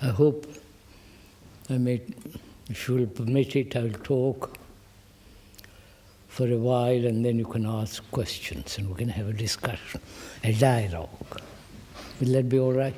I hope if you will permit it, I'll talk for a while and then you can ask questions and we can have a discussion, a dialogue. Will that be all right?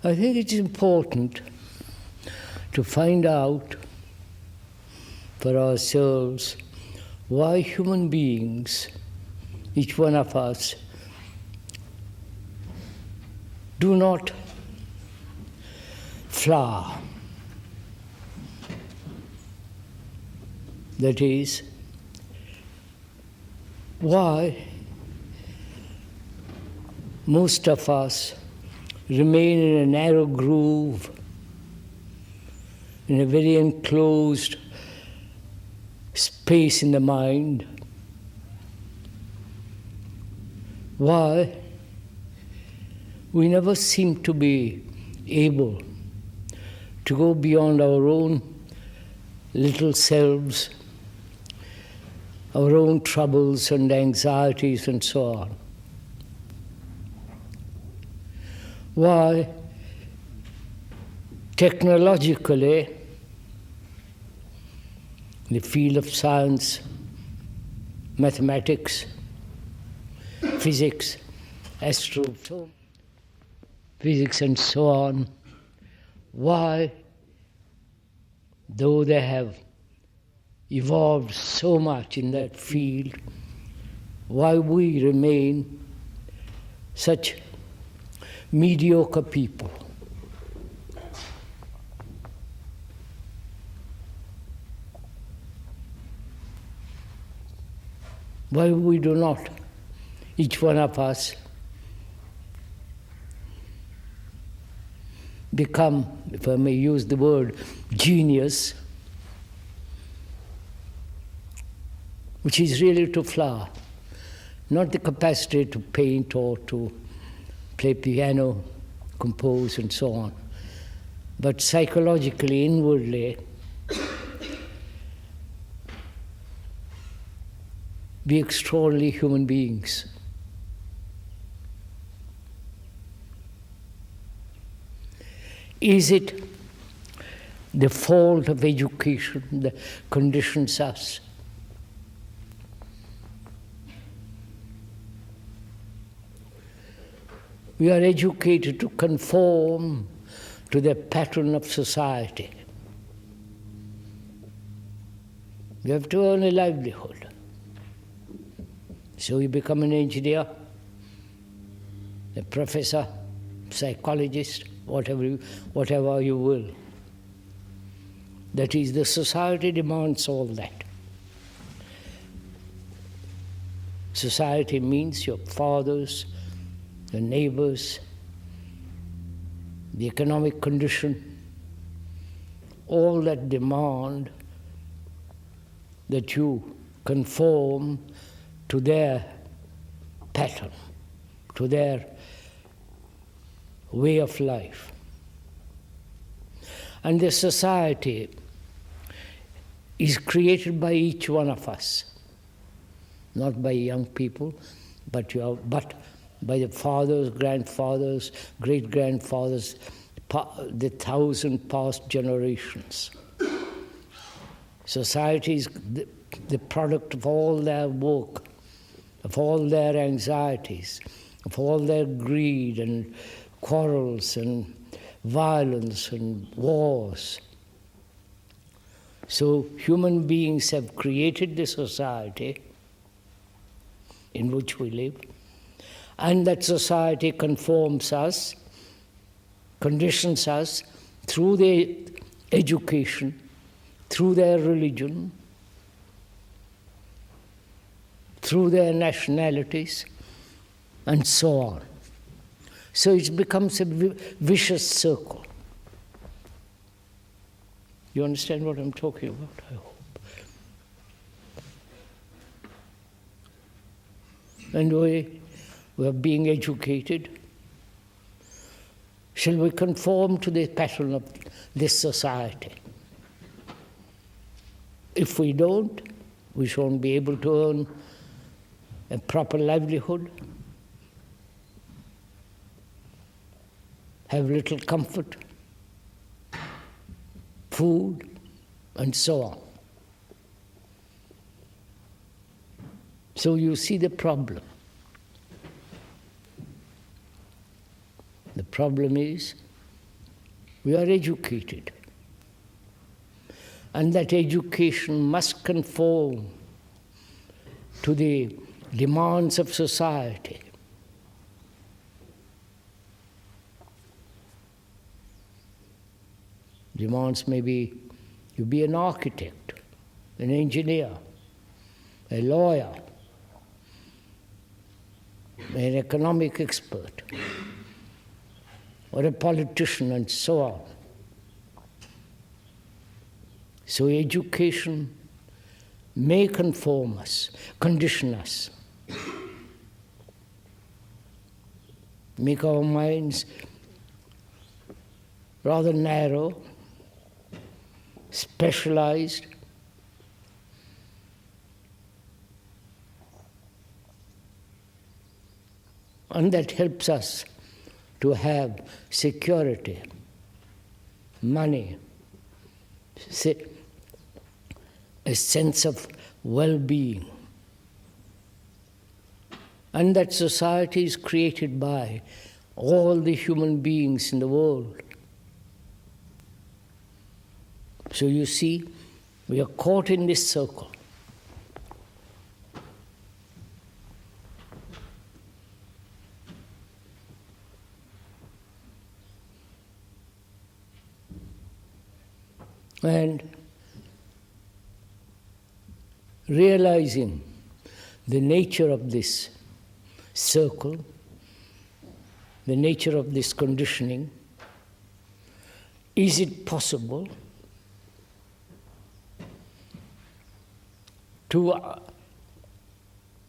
I think it's important to find out for ourselves why human beings, each one of us, do not flower. That is, why most of us remain in a narrow groove, in a very enclosed space in the mind. Why we never seem to be able to go beyond our own little selves, our own troubles and anxieties and so on. Why technologically, in the field of science, mathematics, physics, astrophysics and so on, why, though they have evolved so much in that field, why we remain such mediocre people. Why we do not, each one of us, become, if I may use the word, genius, which is really to flower, not the capacity to paint or to play piano, compose and so on, but psychologically, inwardly, be extraordinary human beings. Is it the fault of education that conditions us? We are educated to conform to the pattern of society. We have to earn a livelihood. So you become an engineer, a professor, psychologist, whatever you will. That is, the society demands all that. Society means your fathers, the neighbors, the economic condition, all that demand that you conform to their pattern, to their way of life. And the society is created by each one of us, not by young people, but by the fathers, grandfathers, great-grandfathers, the 1,000 past generations. Society is the product of all their work, of all their anxieties, of all their greed and quarrels and violence and wars. So human beings have created the society in which we live, and that society conforms us, conditions us through their education, through their religion, through their nationalities, and so on. So it becomes a vicious circle. You understand what I'm talking about, I hope. And we are being educated Shall we conform to the pattern of this society? If we don't, we won't be able to earn a proper livelihood, have little comfort, food, and so on. So you see the problem. The problem is we are educated, and that education must conform to the demands of society. Demands may be you be an architect, an engineer, a lawyer, an economic expert, or a politician, and so on. So education may conform us, condition us, make our minds rather narrow, specialized, and that helps us to have security, money, a sense of well-being. And that society is created by all the human beings in the world. So you see, we are caught in this circle. And realizing the nature of this circle, the nature of this conditioning, is it possible to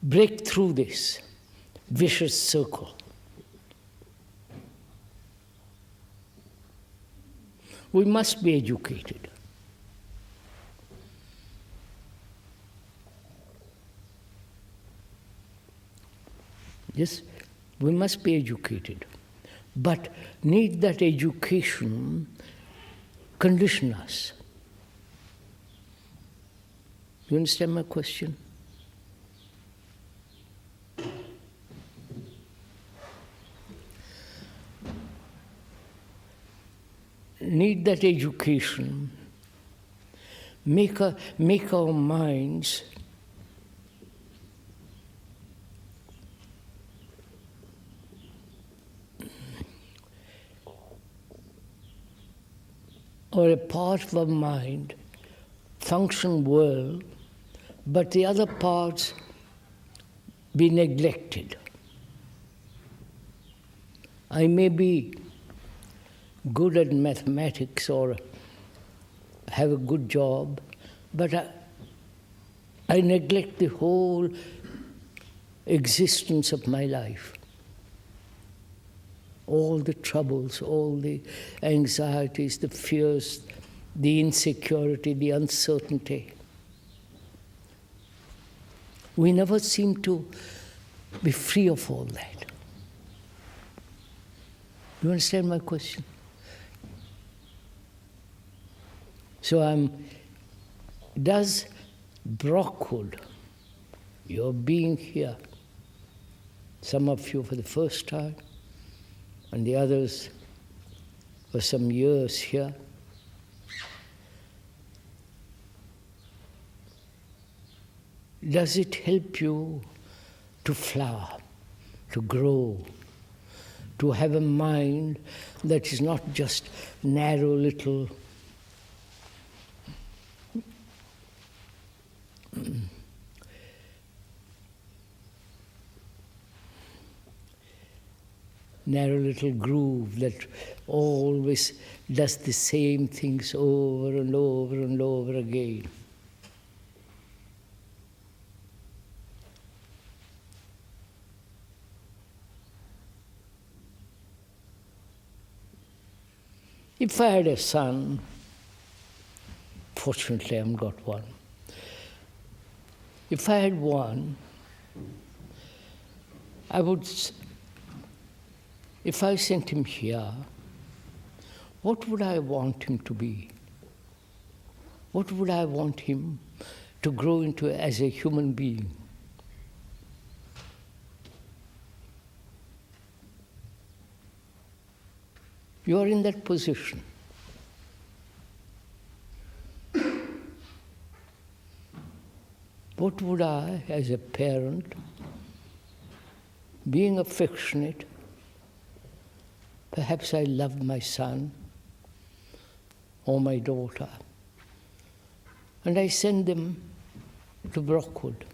break through this vicious circle? We must be educated. Yes, we must be educated, but need that education condition us. You understand my question? Need that education make our minds or a part of our mind function well, but the other parts be neglected. I may be good at mathematics or have a good job, but I neglect the whole existence of my life. All the troubles, all the anxieties, the fears, the insecurity, the uncertainty. We never seem to be free of all that. You understand my question? So does Brockwood, your being here, some of you for the first time, and the others for some years here, does it help you to flower, to grow, to have a mind that is not just narrow little groove that always does the same things over and over and over again? If I had a son, fortunately I haven't got one. If I had one, if I sent him here, what would I want him to be? What would I want him to grow into as a human being? You are in that position. What would I, as a parent, being affectionate, perhaps I loved my son or my daughter, and I send them to Brockwood.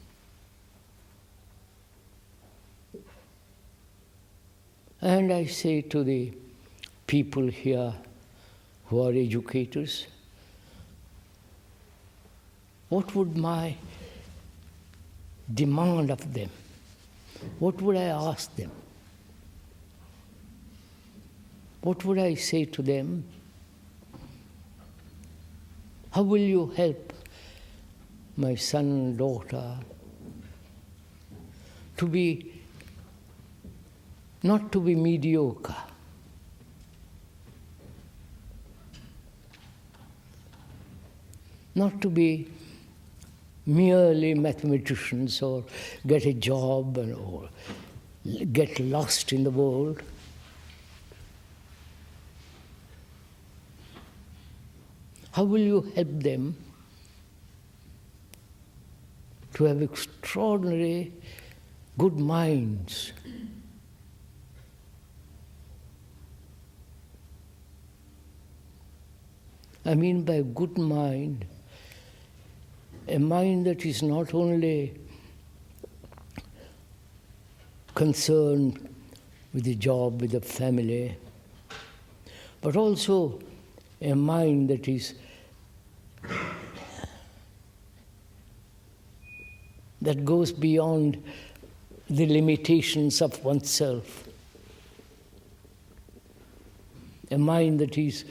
And I say to the people here who are educators, what would my demand of them? What would I ask them? What would I say to them? How will you help my son and daughter to be, not to be mediocre, not to be merely mathematicians or get a job or get lost in the world? How will you help them to have extraordinary good minds? I mean by good mind, a mind that is not only concerned with the job, with the family, but also a mind that goes beyond the limitations of oneself. A mind that is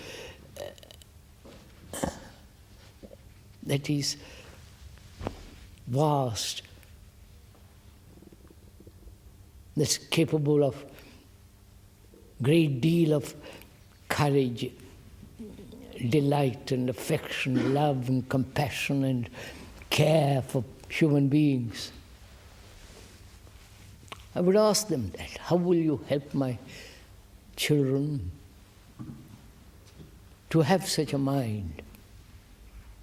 vast, that's capable of great deal of courage, delight and affection, love and compassion and care for human beings. I would ask them that. How will you help my children to have such a mind,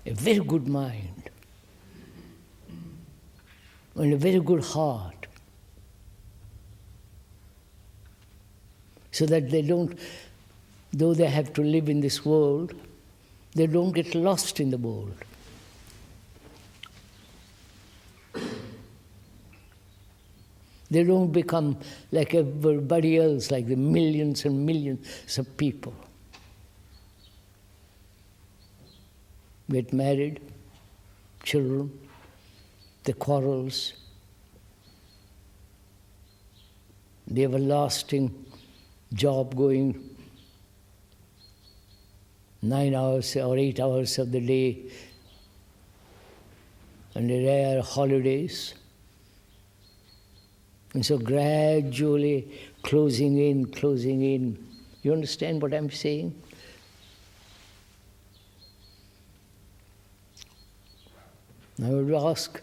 a very good mind, and a very good heart, so that they don't, though they have to live in this world, they don't get lost in the world. They don't become like everybody else, like the millions and millions of people. Get married, children, the quarrels, the everlasting job going 9 hours or 8 hours of the day, and the rare holidays. And so gradually closing in. You understand what I'm saying? I would ask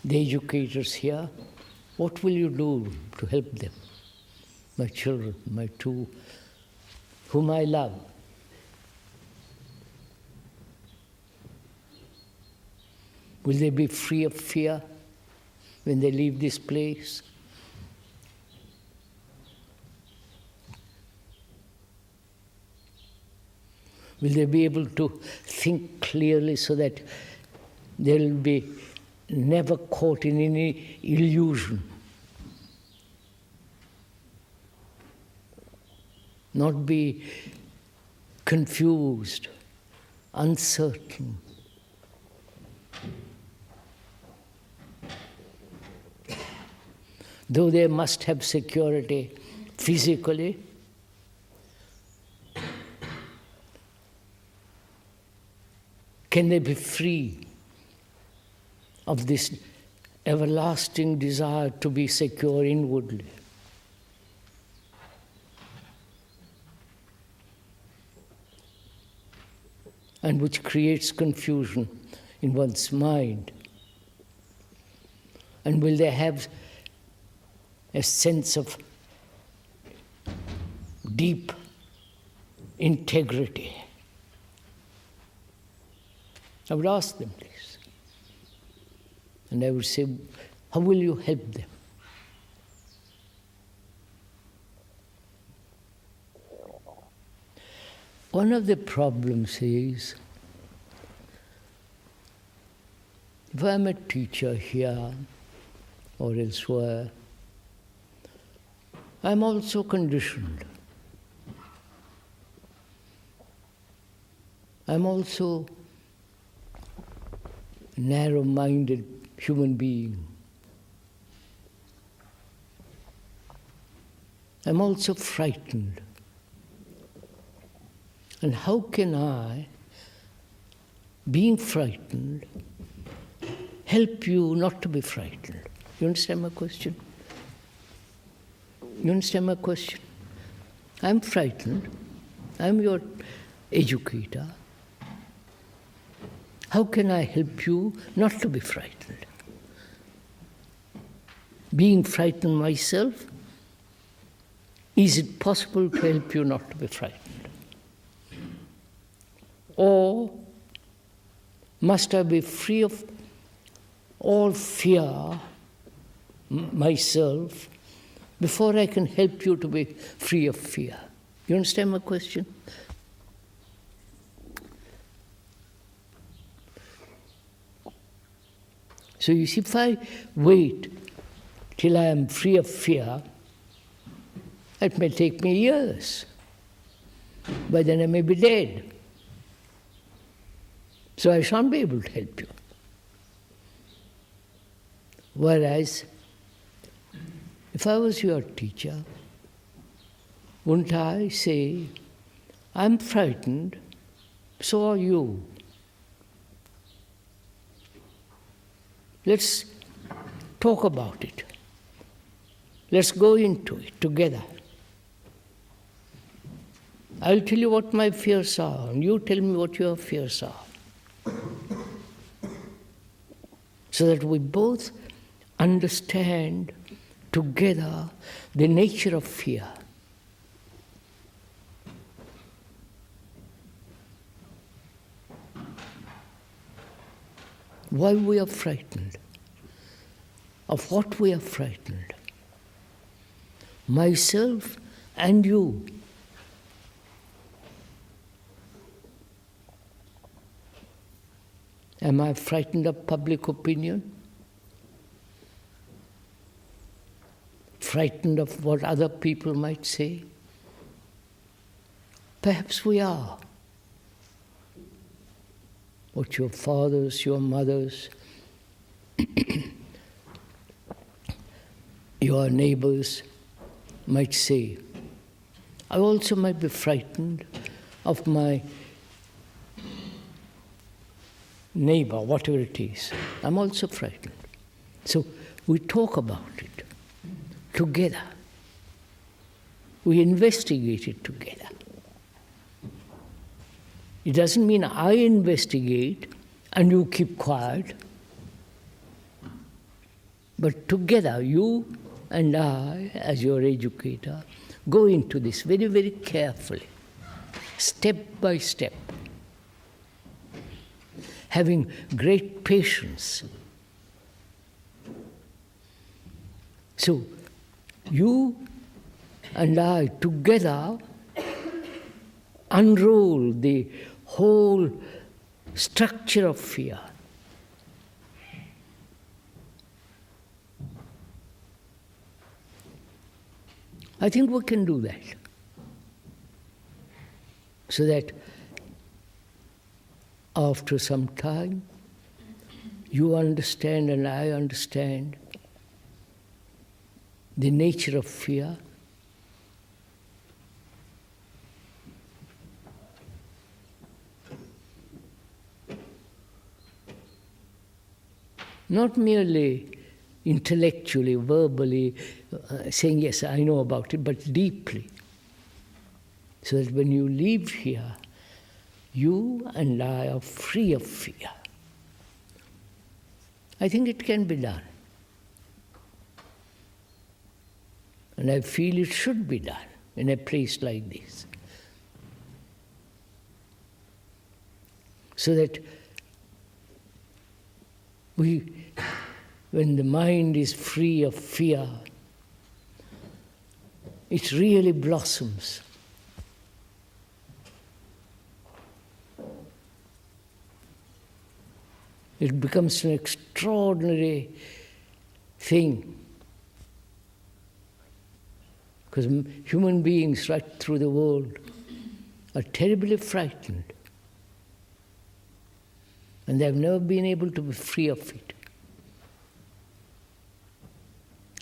the educators here, what will you do to help them? My children, my two, whom I love. Will they be free of fear when they leave this place? Will they be able to think clearly so that they will be never caught in any illusion? Not be confused, uncertain. Though they must have security physically, can they be free of this everlasting desire to be secure inwardly? And which creates confusion in one's mind. And will they have a sense of deep integrity? I would ask them this. And I would say, how will you help them? One of the problems is, if I'm a teacher here or elsewhere, I'm also conditioned. I'm also a narrow-minded human being. I'm also frightened. And how can I, being frightened, help you not to be frightened? You understand my question? You understand my question? I'm frightened. I'm your educator. How can I help you not to be frightened? Being frightened myself, is it possible to help you not to be frightened? Or must I be free of all fear myself before I can help you to be free of fear? You understand my question? So you see, if I wait till I am free of fear, it may take me years. By then I may be dead. So I shan't be able to help you. Whereas, if I was your teacher, wouldn't I say, I'm frightened, so are you. Let's talk about it. Let's go into it together. I'll tell you what my fears are, and you tell me what your fears are. So that we both understand together the nature of fear. Why we are frightened, of what we are frightened. Myself and you. Am I frightened of public opinion? Frightened of what other people might say? Perhaps we are. What your fathers, your mothers, your neighbors might say. I also might be frightened of my neighbor, whatever it is. I'm also frightened. So we talk about it together. We investigate it together. It doesn't mean I investigate and you keep quiet. But together, you and I, as your educator, go into this very, very carefully, step by step, having great patience. So, you and I together unroll the whole structure of fear. I think we can do that. So that after some time, you understand and I understand the nature of fear. Not merely intellectually, verbally, saying, yes, I know about it, but deeply. So that when you leave here, you and I are free of fear. I think it can be done. And I feel it should be done in a place like this. So that when the mind is free of fear, it really blossoms. It becomes an extraordinary thing. Because human beings right through the world are terribly frightened. And they have never been able to be free of it.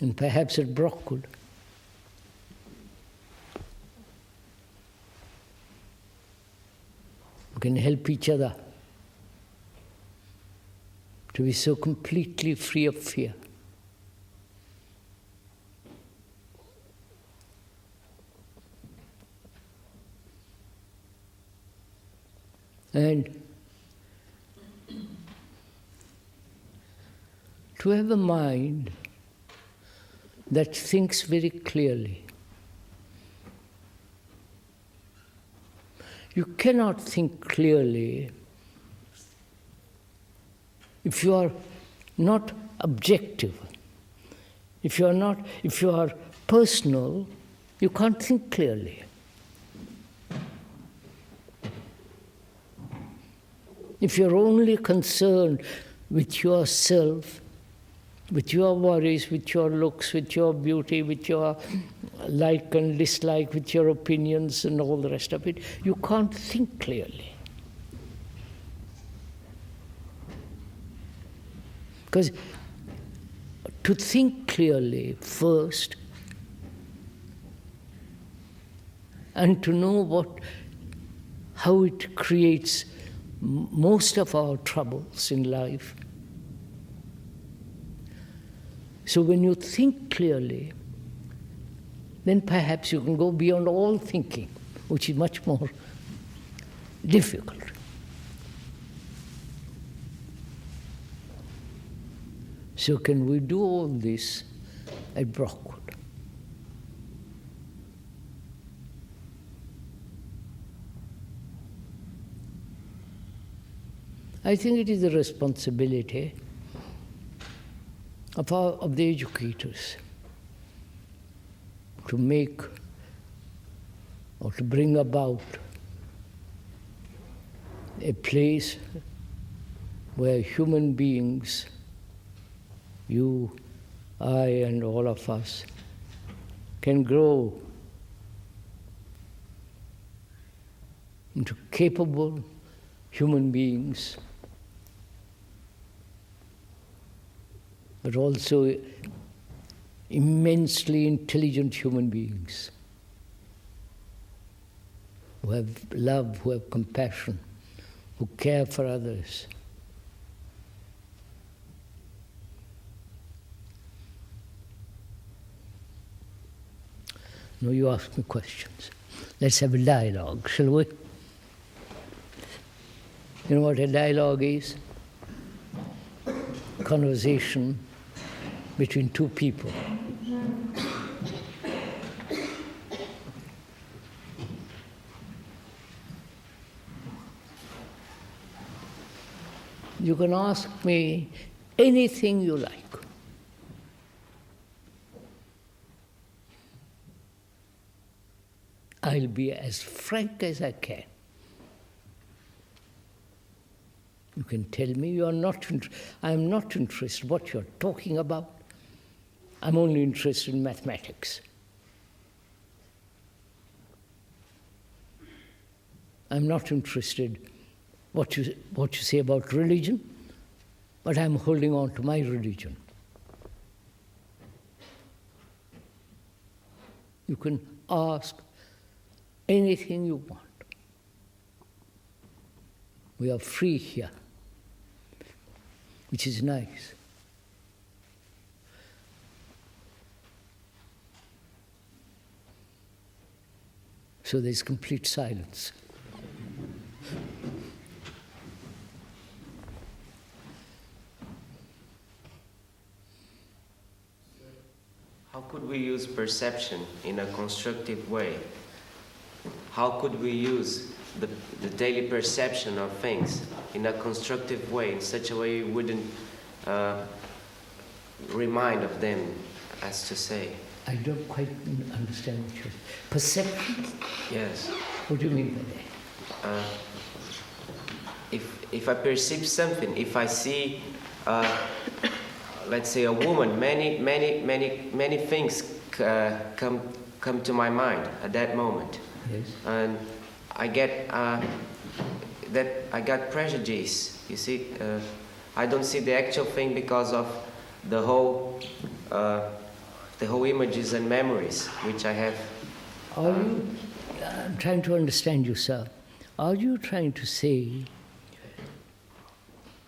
And perhaps at Brockwood, we can help each other to be so completely free of fear. And to have a mind that thinks very clearly. You cannot think clearly if you are not objective. If you are personal, you can't think clearly. If you're only concerned with yourself, with your worries, with your looks, with your beauty, with your like and dislike, with your opinions and all the rest of it, you can't think clearly. Because to think clearly first, and to know how it creates most of our troubles in life. So when you think clearly, then perhaps you can go beyond all thinking, which is much more difficult. So can we do all this at Brockwood? I think it is the responsibility of the educators to make or to bring about a place where human beings, you, I, and all of us, can grow into capable human beings, but also immensely intelligent human beings who have love, who have compassion, who care for others. Now you ask me questions. Let's have a dialogue, shall we? You know what a dialogue is? Conversation between two people. You can ask me anything you like. I'll be as frank as I can. You can tell me I'm not interested in what you're talking about. I'm only interested in mathematics. I'm not interested what you say about religion, but I'm holding on to my religion. You can ask anything you want. We are free here, which is nice. So there's complete silence. How could we use perception in a constructive way? How could we use the daily perception of things in a constructive way, in such a way we wouldn't remind of them, as to say? I don't quite understand what you're... Perception? Yes. What do you mean by that? If I perceive something, if I see, let's say, a woman, many things come to my mind at that moment. Yes. And I get I got prejudice. You see, I don't see the actual thing because of the whole images and memories which I have. Are you? I'm trying to understand you, sir. Are you trying to say,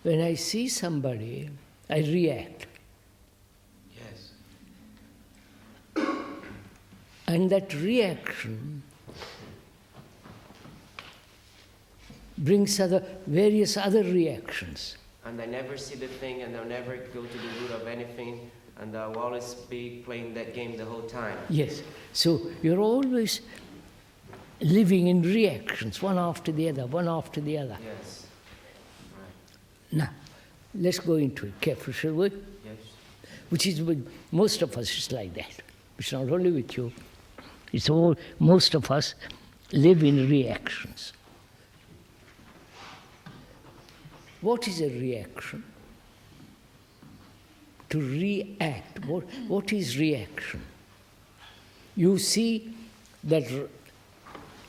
when I see somebody, I react? Yes. And that reaction brings various other reactions. And I never see the thing, and I'll never go to the root of anything, and I'll always be playing that game the whole time. Yes. So you're always living in reactions, one after the other, one after the other. Yes. Right. Now, let's go into it carefully, shall we? Yes. Which is with most of us, it's like that. It's not only with you. It's all, most of us live in reactions. What is a reaction? To react. What is reaction? You see that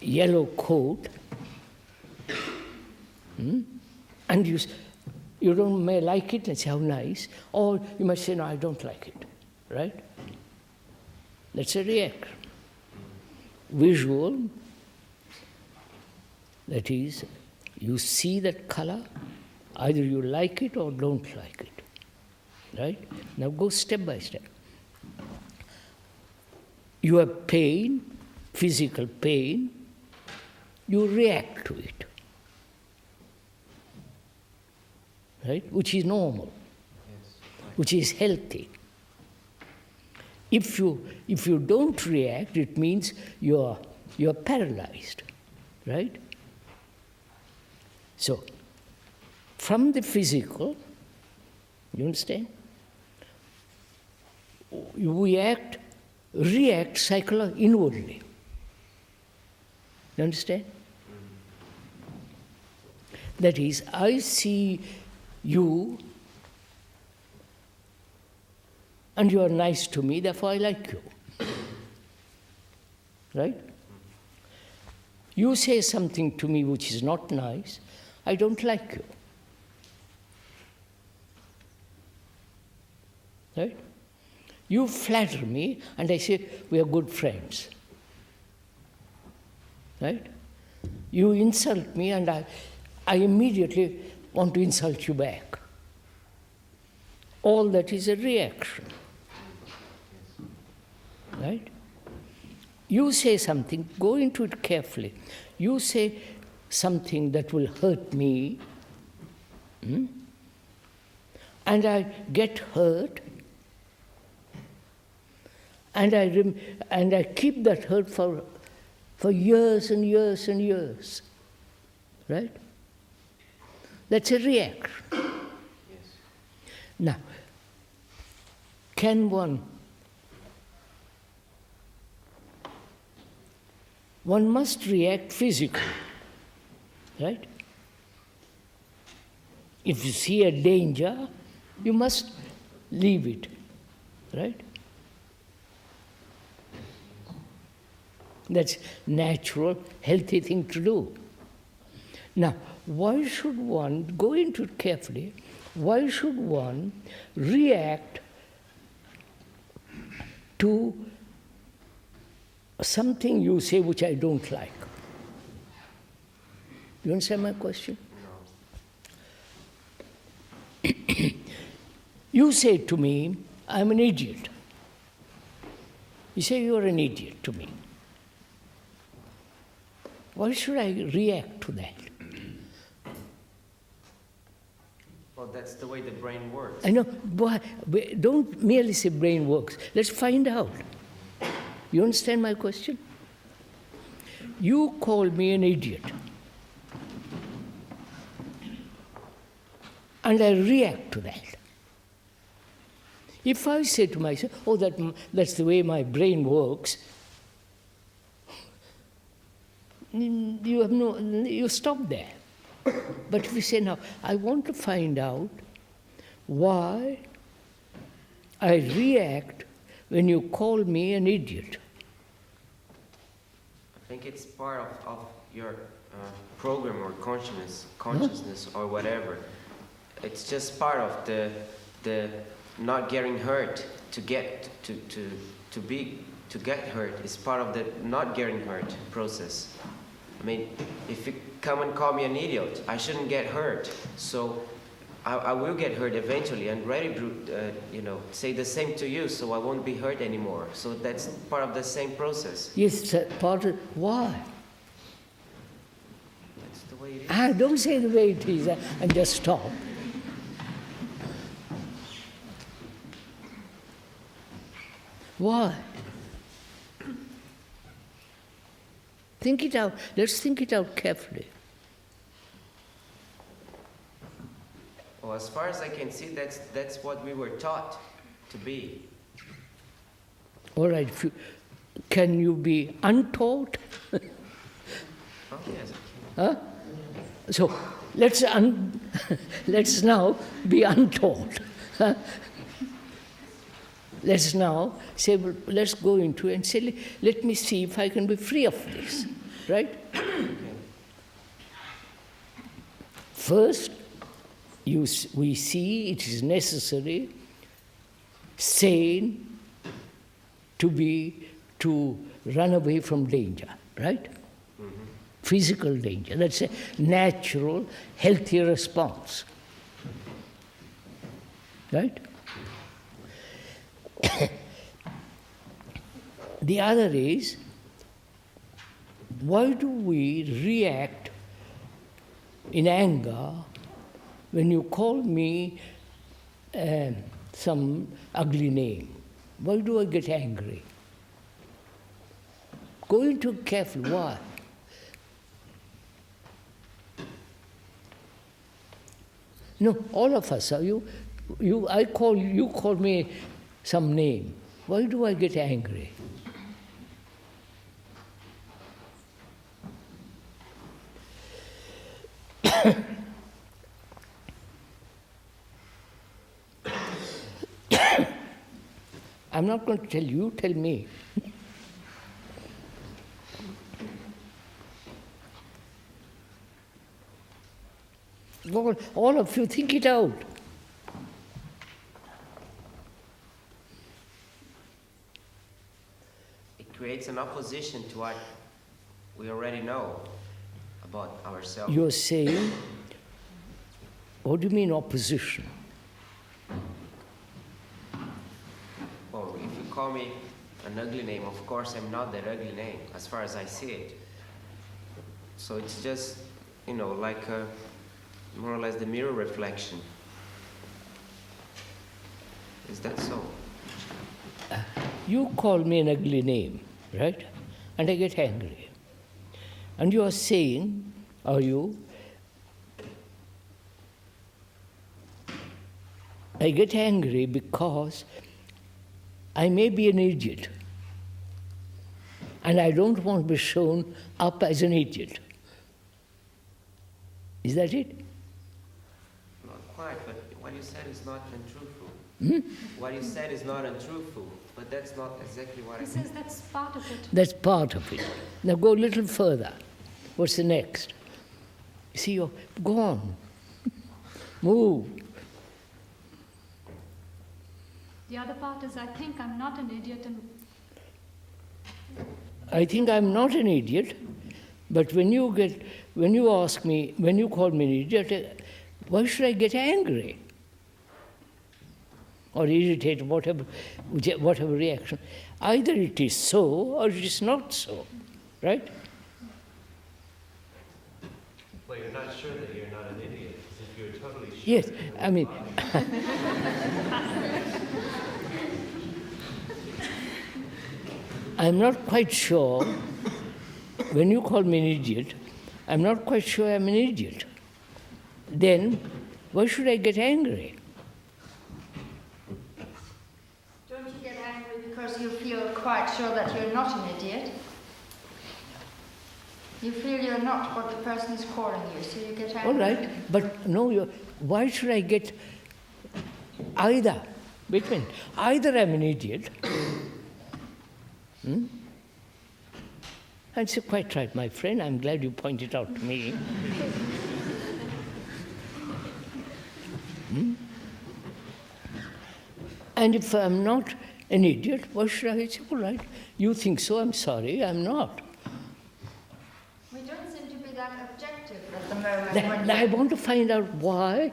yellow coat, and you may like it and say, how nice, or you might say, no, I don't like it, right? That's a reaction. Visual, that is, you see that color, either you like it or don't like it, right? Now go step by step. You have pain, physical pain, you react to it, right? Which is normal, which is healthy. If you don't react, it means you're paralyzed, right? So, from the physical, you understand? We react psychologically, inwardly. You understand? That is, I see you and you are nice to me, therefore I like you. Right? You say something to me which is not nice, I don't like you. Right? You flatter me and I say, we are good friends. Right? You insult me and I immediately want to insult you back. All that is a reaction. Right? You say something, go into it carefully. You say something that will hurt me, and I get hurt, and I keep that hurt for years and years and years. Right? That's a reaction. Yes. Now, can one must react physically, right? If you see a danger, you must leave it, right? That's natural, healthy thing to do. Now, why should one, go into it carefully, why should one react to something you say which I don't like? You understand my question? No. You say to me, I'm an idiot. You say you're an idiot to me. Why should I react to that? Well, that's the way the brain works. I know, but don't merely say brain works. Let's find out. You understand my question? You call me an idiot. And I react to that. If I say to myself, oh, that's the way my brain works, you stop there. But if you say, now, I want to find out why I react when you call me an idiot. I think it's part of your program or consciousness or whatever. It's just part of the not getting hurt. To get hurt is part of the not getting hurt process. I mean, if you come and call me an idiot, I shouldn't get hurt. So I will get hurt eventually, and say the same to you, so I won't be hurt anymore. So that's part of the same process. Yes, part of why? That's the way it is. Don't say the way it is and just stop. Why? Think it out. Let's think it out carefully. Well, as far as I can see, that's what we were taught to be. All right. Can you be untaught? Oh, yes. Huh? So let's now be untaught. Huh? Let's now say, well, let's go into it and say, let me see if I can be free of this, right? First, we see it is necessary, sane, to run away from danger, right? Mm-hmm. Physical danger. That's a natural, healthy response, right? The other is, why do we react in anger when you call me some ugly name? Why do I get angry? Go into carefully, why? No, all of us are you call me some name. Why do I get angry? I'm not going to tell you, tell me. All of you, think it out. It creates an opposition to what we already know about ourselves. You're saying, what do you mean opposition? Well, if you call me an ugly name, of course I'm not that ugly name, as far as I see it. So it's just, like more or less the mirror reflection. Is that so? You call me an ugly name, right? And I get angry. And you are saying, I get angry because I may be an idiot. And I don't want to be shown up as an idiot. Is that it? Not quite, but what you said is not untruthful. Hmm? What you said is not untruthful, but that's not exactly what He says that's part of it. That's part of it. Now go a little further. What's the next? You see, go on. Move. The other part is, I think I'm not an idiot, and I think I'm not an idiot, but when you call me an idiot, why should I get angry? Or irritated, whatever reaction. Either it is so or it is not so, right? But you're not sure that you're not an idiot. If you're totally sure. Yes, I mean, I'm not quite sure, when you call me an idiot, I'm not quite sure I'm an idiot. Then, why should I get angry? Don't you get angry because you feel quite sure that you're not an idiot? You feel you're not what the person is calling you, so you get angry. All right, but no, why should I get either? Wait a minute, either I'm an idiot, And so quite right, my friend, I'm glad you pointed out to me. And if I'm not an idiot, why should I say, all right, you think so, I'm sorry, I'm not. We don't seem to be that objective at the moment. I want to find out why.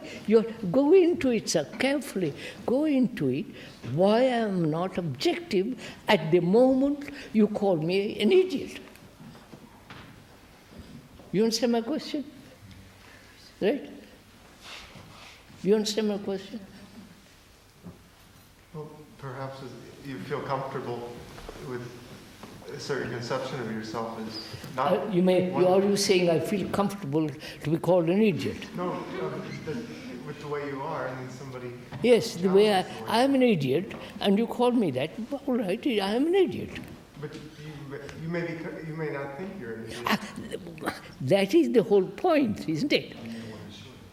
Go into it, sir, carefully. Go into it, why I'm not objective at the moment you call me an idiot. You understand my question? Right? You understand my question? Well, perhaps you feel comfortable with a certain conception of yourself as not. Are you saying I feel comfortable to be called an idiot? No, with the way you are, and then somebody. Yes, the way I am an idiot, and you call me that. All right, I am an idiot. But you may not think you're an idiot. That is the whole point, isn't it?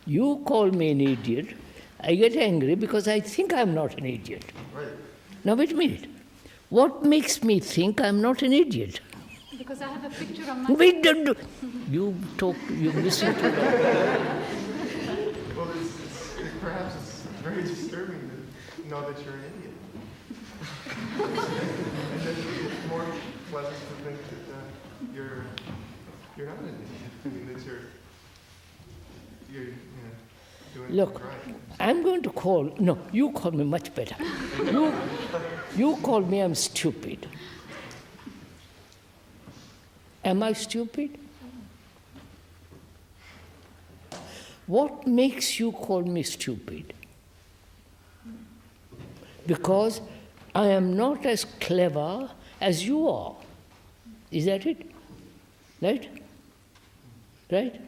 You call me an idiot, I get angry because I think I'm not an idiot. Right. Now wait a minute. What makes me think I'm not an idiot? Because I have a picture on my... Wait, don't. You listen to that. Well, perhaps it's very disturbing to know that you're an idiot. And then it's more pleasant to think that you're not an idiot. I mean, that you're doing Look, it right. I'm going to call, no, you call me much better. You call me I'm stupid. Am I stupid? What makes you call me stupid? Because I am not as clever as you are. Is that it? Right? Right?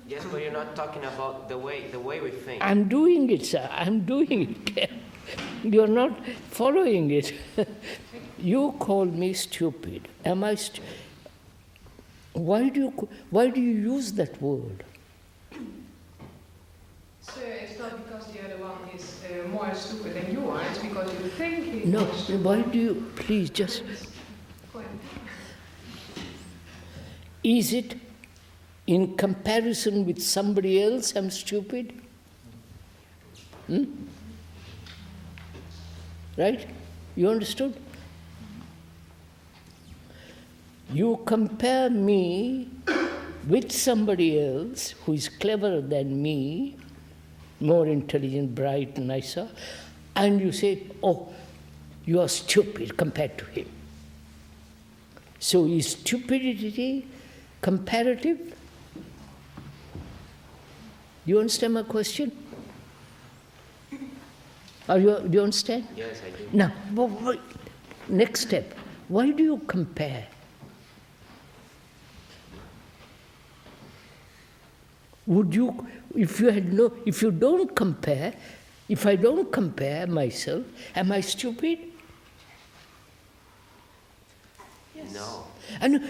Yes, but you're not talking about the way we think. I'm doing it, sir. I'm doing it. You're not following it. You call me stupid. Am I Why do you use that word? Sir, it's not because the other one is more stupid than you are. It's because you think he's No, more stupid. why do you, please just, Go ahead. is it in comparison with somebody else I'm stupid? Right? You understood? You compare me with somebody else who is cleverer than me, more intelligent, bright, nicer, and you say, oh, you are stupid compared to him. So is stupidity comparative? Do you understand my question? Do you understand? Yes, I do. Now, next step. Why do you compare? Would you, if you don't compare, if I don't compare myself, am I stupid? Yes. No.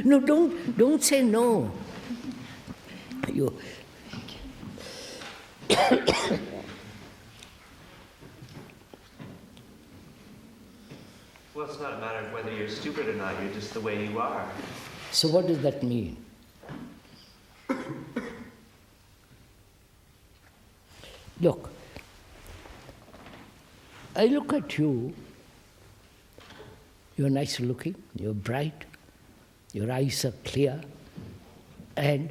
No, don't say no. You. Well, it's not a matter of whether you're stupid or not, you're just the way you are. So what does that mean? Look, I look at you, you're nice looking, you're bright, your eyes are clear, and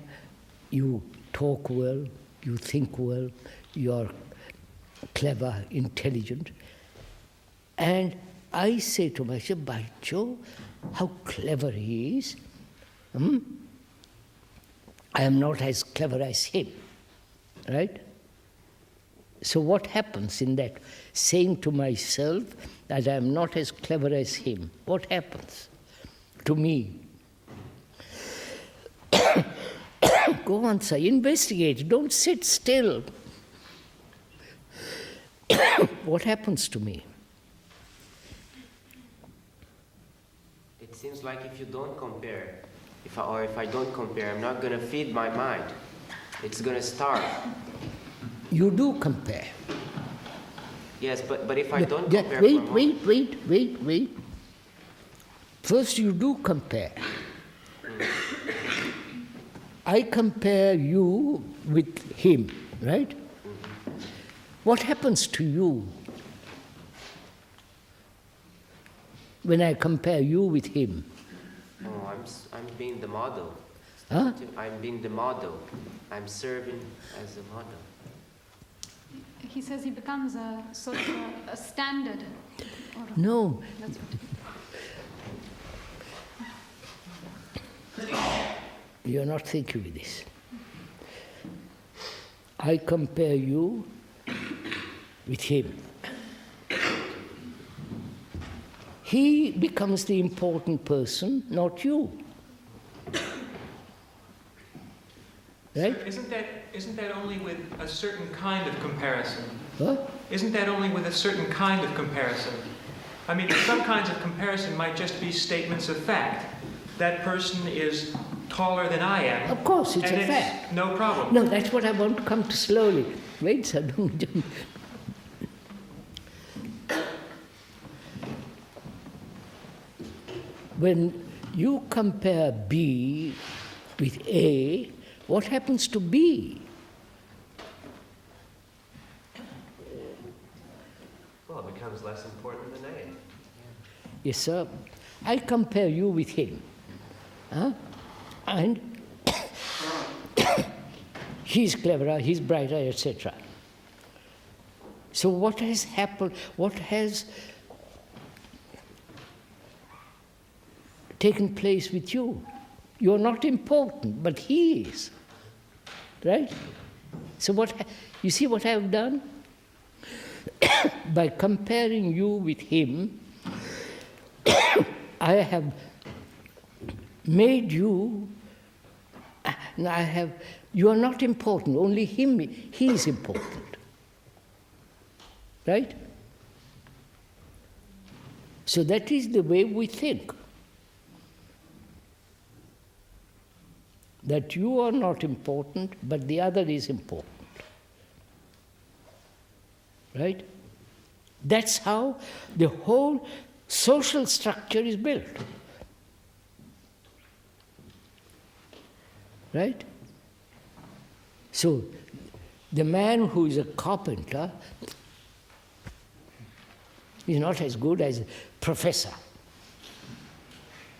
you talk well, you think well, you're clever, intelligent. And I say to myself, by Jove, how clever he is. I am not as clever as him, right? So what happens in that? Saying to myself that I am not as clever as him, what happens to me? Go on, sir, investigate, don't sit still. What happens to me? It seems like if you don't compare, if I don't compare, I'm not going to feed my mind. It's going to starve. You do compare. Yes, but if I don't Yeah, compare... wait. First you do compare. I compare you with him, right? What happens to you when I compare you with him? Oh, I'm being the model. Huh? I'm being the model. I'm serving as a model. He says he becomes a sort of a standard. Or No. that's You're not thinking with this. I compare you with him. He becomes the important person, not you. Right? So isn't that only with a certain kind of comparison? What? Isn't that only with a certain kind of comparison? I mean, some kinds of comparison might just be statements of fact. That person is taller than I am. Of course, it's and a fact. No problem. No, that's what I want to come to slowly. Wait, sir, don't. When you compare B with A, what happens to B? Well, it becomes less important than A. Yes, sir. I compare you with him. Huh? And he's cleverer, he's brighter, etc. So what has happened, what has taken place with you? You're not important, but he is. Right? So you see what I have done? By comparing you with him, I have made you, you are not important, only he is important. Right? So that is the way we think. That you are not important, but the other is important. Right? That's how the whole social structure is built. Right? So, the man who is a carpenter is not as good as a professor,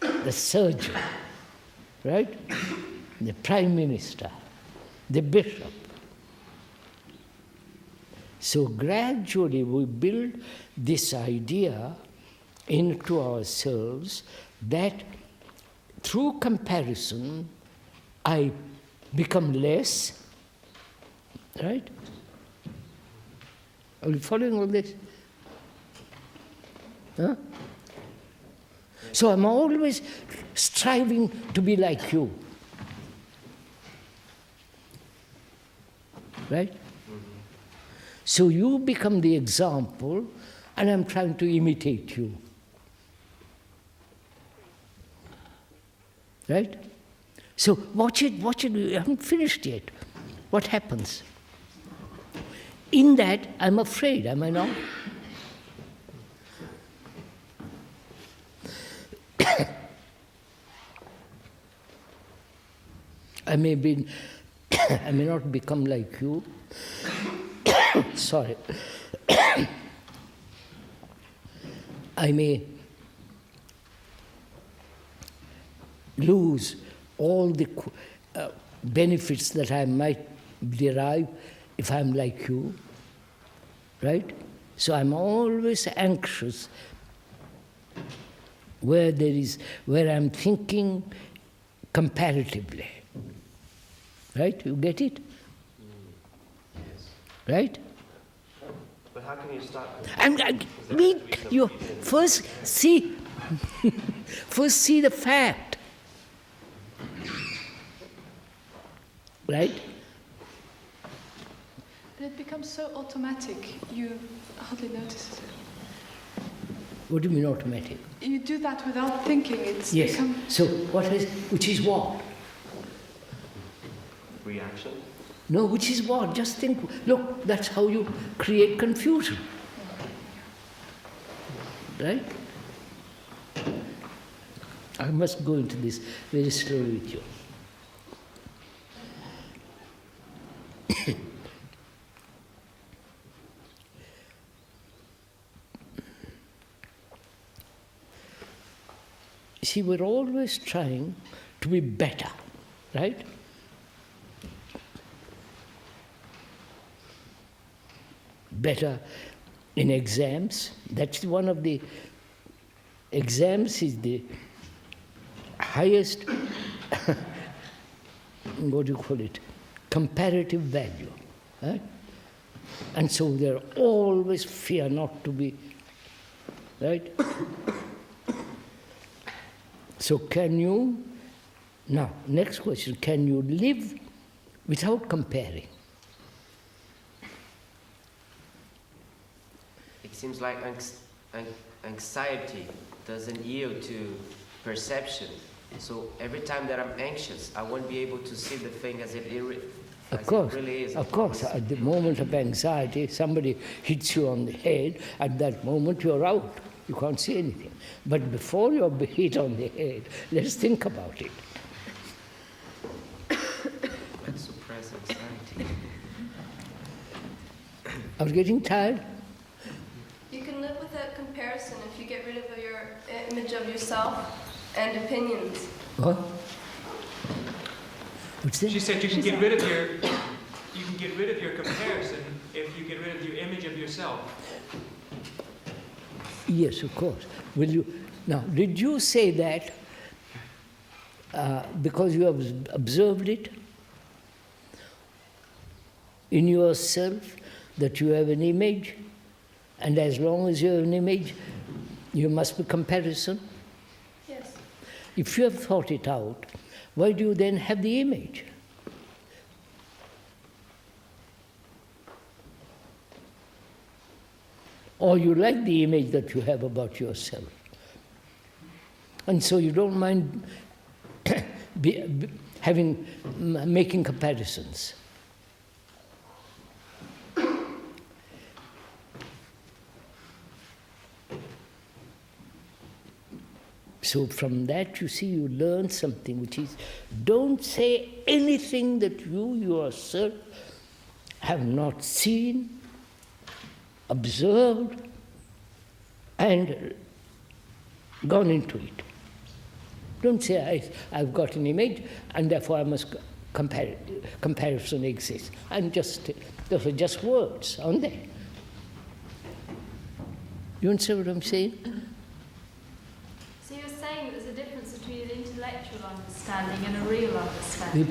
the surgeon, right? The prime minister, the bishop. So gradually we build this idea into ourselves that through comparison I become less, right? Are you following all this? Huh? So I'm always striving to be like you. Right? So you become the example, and I'm trying to imitate you. Right? So watch it, you haven't finished yet. What happens? In that, I'm afraid, am I not? I may not become like you. Sorry. I may lose all the benefits that I might derive if I'm like you, right? So I'm always anxious where I'm thinking comparatively. Right? You get it? Yes. Right? But how can you stop? You first see, first see the fact. Right? But it becomes so automatic, you hardly notice it. What do you mean automatic? You do that without thinking. It's Yes. become... So which is what? Reaction? No, which is what? Just think. Look, that's how you create confusion. Right? I must go into this very slowly with you. See, we're always trying to be better, right? Better in exams. That's one of the exams is the highest, what do you call it, comparative value. Right? And so there always fear not to be, right? So can you, now, next question, can you live without comparing? It seems like anxiety doesn't yield to perception. So every time that I'm anxious, I won't be able to see the thing as it really is. Of course, at the moment of anxiety, somebody hits you on the head, at that moment you're out. You can't see anything. But before you're hit on the head, let's think about it. Let's suppress anxiety. I was getting tired. You can live without comparison if you get rid of your image of yourself and opinions. What? What's that? She said you can get rid of your comparison if you get rid of your image of yourself. Yes, of course. Will you? Now, did you say that because you have observed it in yourself that you have an image, and as long as you have an image, you must be comparison? Yes. If you have thought it out, why do you then have the image? Or you like the image that you have about yourself. And so you don't mind making comparisons. So from that, you see, you learn something, which is, don't say anything that you yourself have not seen, observed, and gone into it. Don't say, I've got an image, and therefore I must compare. Comparison exists. Those are just words, aren't they? You understand what I'm saying? So you're saying that there's a difference between an intellectual understanding and a real understanding?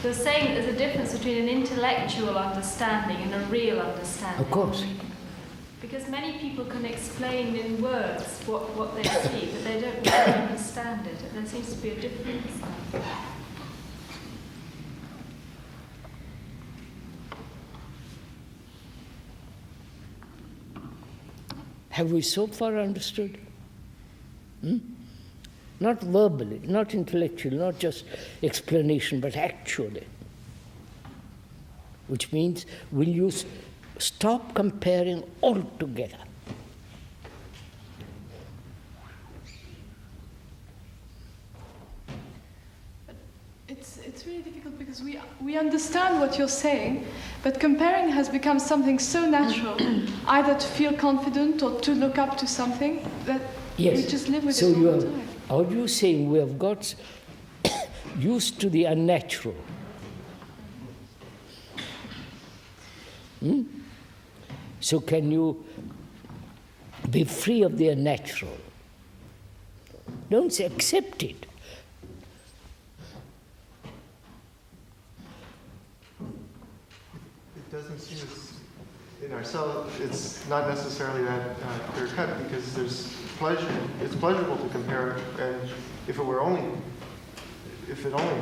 You're saying that there's a difference between an intellectual understanding and a real understanding? Of course. Because many people can explain in words what they see, but they don't really understand it. And there seems to be a difference. Have we so far understood? Not verbally, not intellectually, not just explanation, but actually. Which means, will you stop comparing altogether? It's really difficult because we understand what you're saying, but comparing has become something so natural, either to feel confident or to look up to something, that Yes. we just live with So it all the time. are you saying we have got used to the unnatural? So can you be free of the unnatural? Don't say accept it. doesn't seem as, in ourselves, it's not necessarily that clear cut because there's pleasure. It's pleasurable to compare, and if it only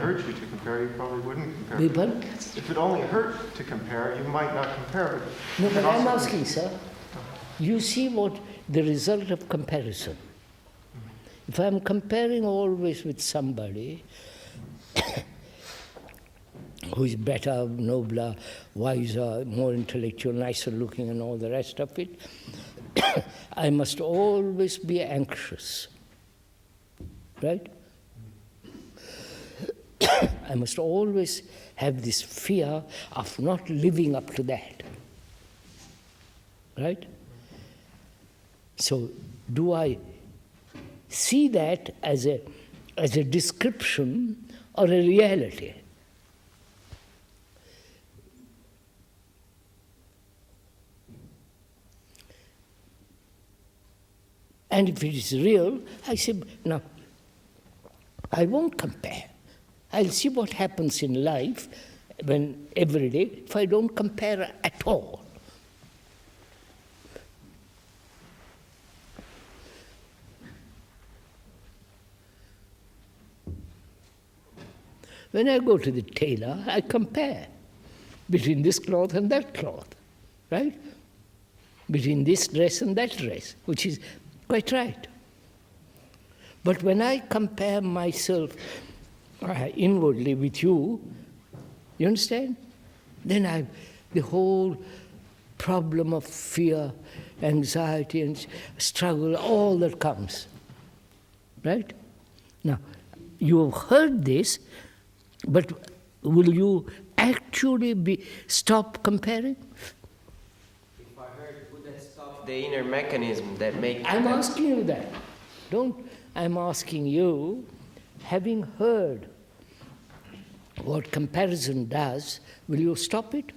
hurt you to compare, you probably wouldn't compare. People? If it only hurt to compare, you might not compare. No, but I'm asking, sir. You see what the result of comparison. If I'm comparing always with somebody who is better, nobler, wiser, more intellectual, nicer looking, and all the rest of it, I must always be anxious. Right? I must always have this fear of not living up to that. Right? So, do I see that as a description or a reality? And if it is real, I say, no, I won't compare. I'll see what happens in life when every day if I don't compare at all. When I go to the tailor, I compare between this cloth and that cloth, right? Between this dress and that dress, which is quite right. But when I compare myself inwardly with you understand? Then the whole problem of fear, anxiety and struggle, all that comes. Right? Now, you have heard this, but will you actually stop comparing? If I heard, would that stop the inner mechanism that make... I'm asking you that. I'm asking you, having heard what comparison does, will you stop it?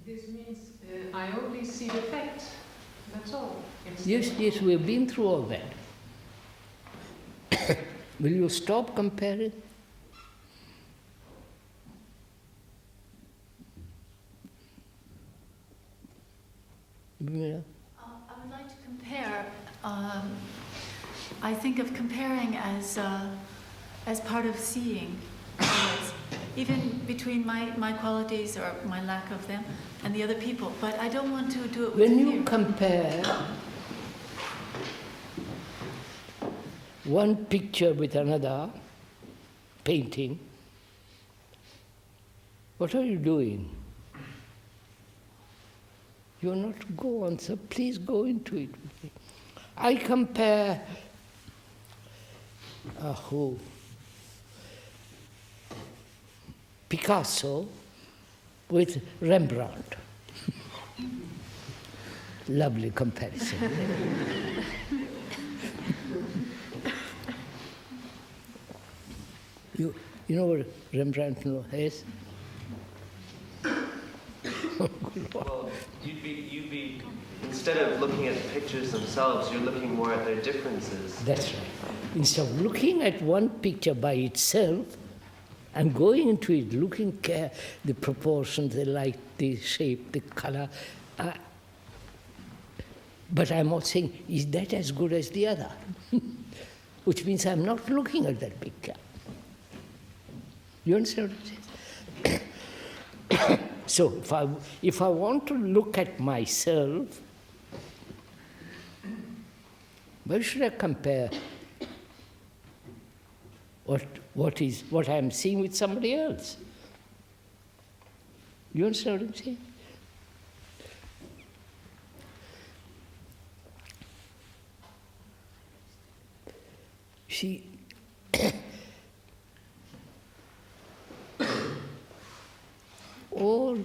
This means I only see the facts, that's all. Yes, we've been through all that. Will you stop comparing? I would like to compare. I think of comparing as part of seeing, always, even between my qualities or my lack of them and the other people. But I don't want to do it with When fear. you compare one picture with another painting, what are you doing? You're not to go on, so please go into it with me. I compare Picasso with Rembrandt. Lovely comparison. You know what Rembrandt is? Well, you'd be instead of looking at the pictures themselves, you're looking more at their differences. That's right. Instead of looking at one picture by itself, I'm going into it, looking at the proportions, the light, the shape, the color. But I'm not saying, is that as good as the other? Which means I'm not looking at that picture. You understand what I'm saying? So if I want to look at myself, why should I compare what I'm seeing with somebody else? You understand what I'm saying? See, all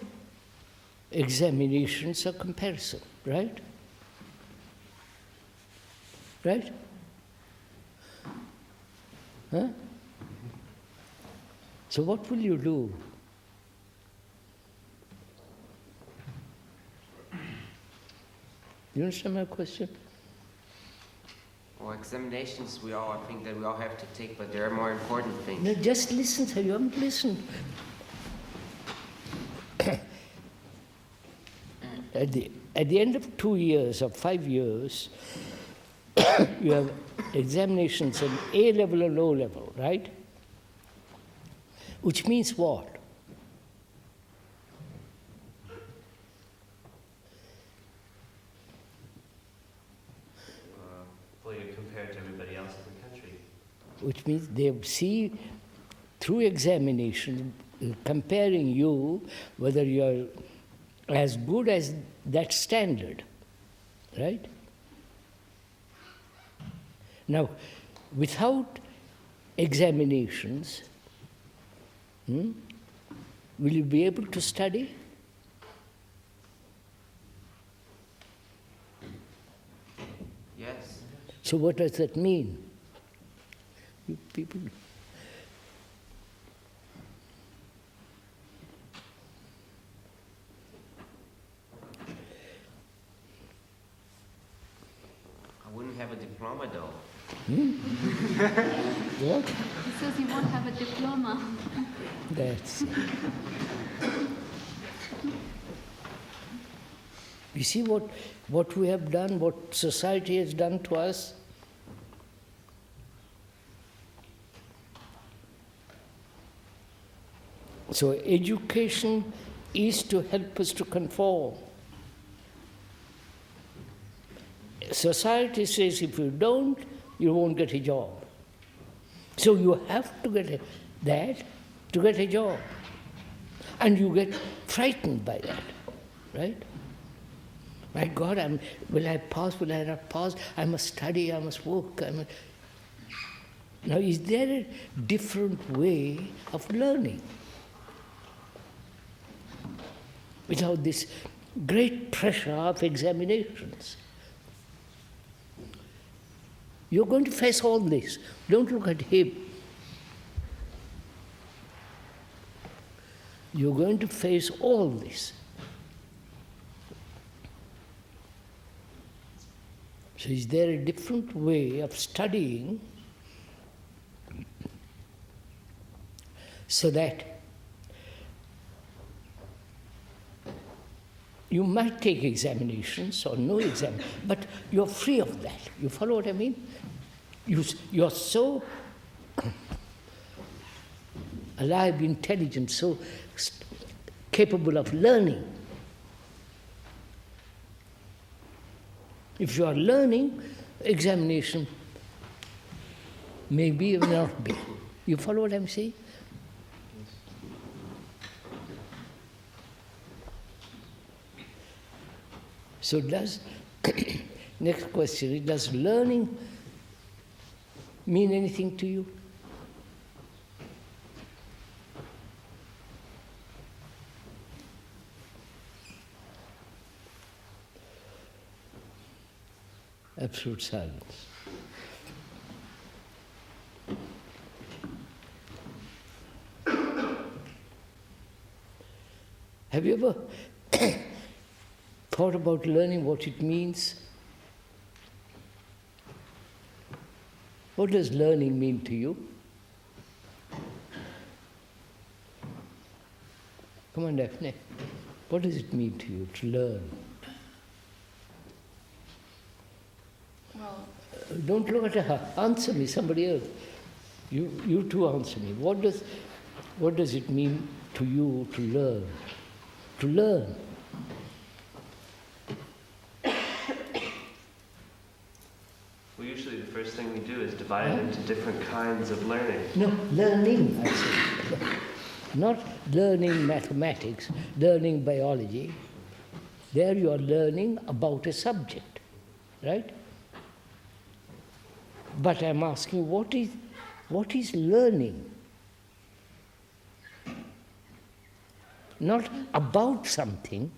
examinations are comparison, right? Right? Huh? So what will you do? You understand my question? Well, Well, examinations I think that we all have to take, but there are more important things. No, just listen, sir. You haven't listened. At the end of 2 years or 5 years, you have examinations in A level or low level, right? Which means what? Well, you're compared to everybody else in the country. Which means they see through examination, comparing you, whether you're as good as that standard, right? Now, without examinations, will you be able to study? Yes. So what does that mean? You people... I wouldn't have a diploma though. What? He says he won't have a diploma. That's... You see what we have done, what society has done to us? So education is to help us to conform. Society says if you don't, you won't get a job. So you have to get that to get a job. And you get frightened by that, right? My God, will I pass, will I not pass? I must study, I must work. Now, is there a different way of learning? Without this great pressure of examinations. You're going to face all this. Don't look at him. You're going to face all this. So is there a different way of studying so that you might take examinations or no exam, but you're free of that. You follow what I mean? You're so alive, intelligent, so capable of learning. If you are learning, examination may be or not be. You follow what I'm saying? So next question, does learning mean anything to you? Absolute silence. Have you ever thought about learning, what it means? What does learning mean to you? Come on, Daphne. What does it mean to you to learn? Well, don't look at her. Answer me, somebody else. You two answer me. What does it mean to you to learn? To learn. Well, usually the first thing we do is divide it into different kinds of learning. No, learning, I say. Not learning mathematics, learning biology. There you are learning about a subject, right? But I'm asking, what is learning? Not about something.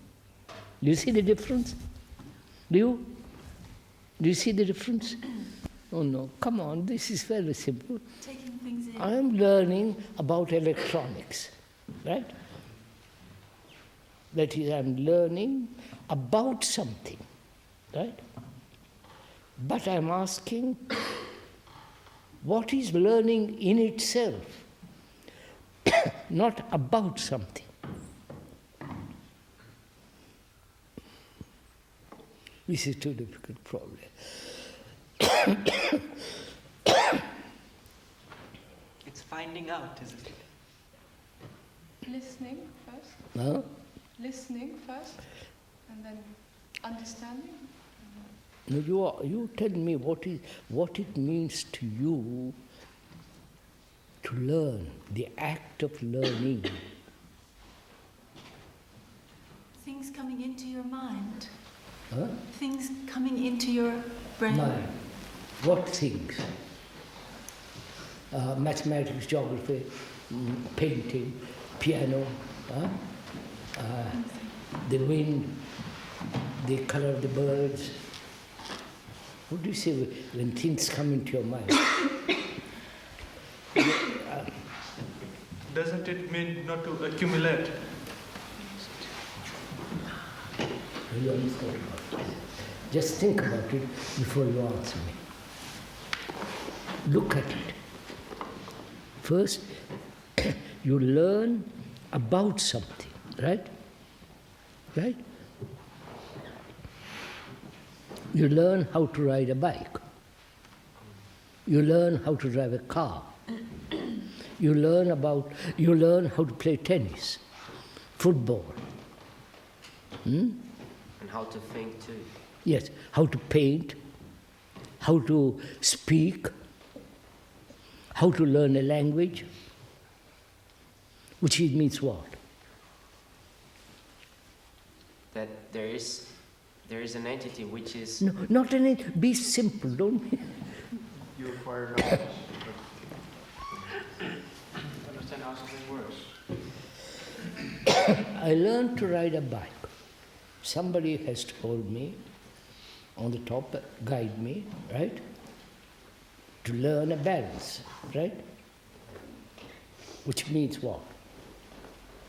Do you see the difference? Do you see the difference? Oh no, come on, this is very simple. Taking things in. I am learning about electronics, right? That is, I'm learning about something, right? But I'm asking, what is learning in itself? Not about something. This is too difficult problem. It's finding out, isn't it? Listening first. Huh? Listening first, and then understanding. No, you tell me what it means to you to learn, the act of learning. Things coming into your mind. Huh? Things coming into your brain. Mind. What things? Mathematics, geography, painting, piano, the wind, the color of the birds. What do you say when things come into your mind? Doesn't it mean not to accumulate? You understand about it? Just think about it before you answer me. Look at it. First, you learn about something, right? Right? You learn how to ride a bike. You learn how to drive a car. You learn how to play tennis, football. And how to think too. Yes, how to paint, how to speak, how to learn a language, which means what? That there is an entity which is... No, not an entity. Be simple, don't You acquire knowledge. Understand how something works. I learned to ride a bike. Somebody has told me on the top, guide me, right? To learn a balance, right? Which means what?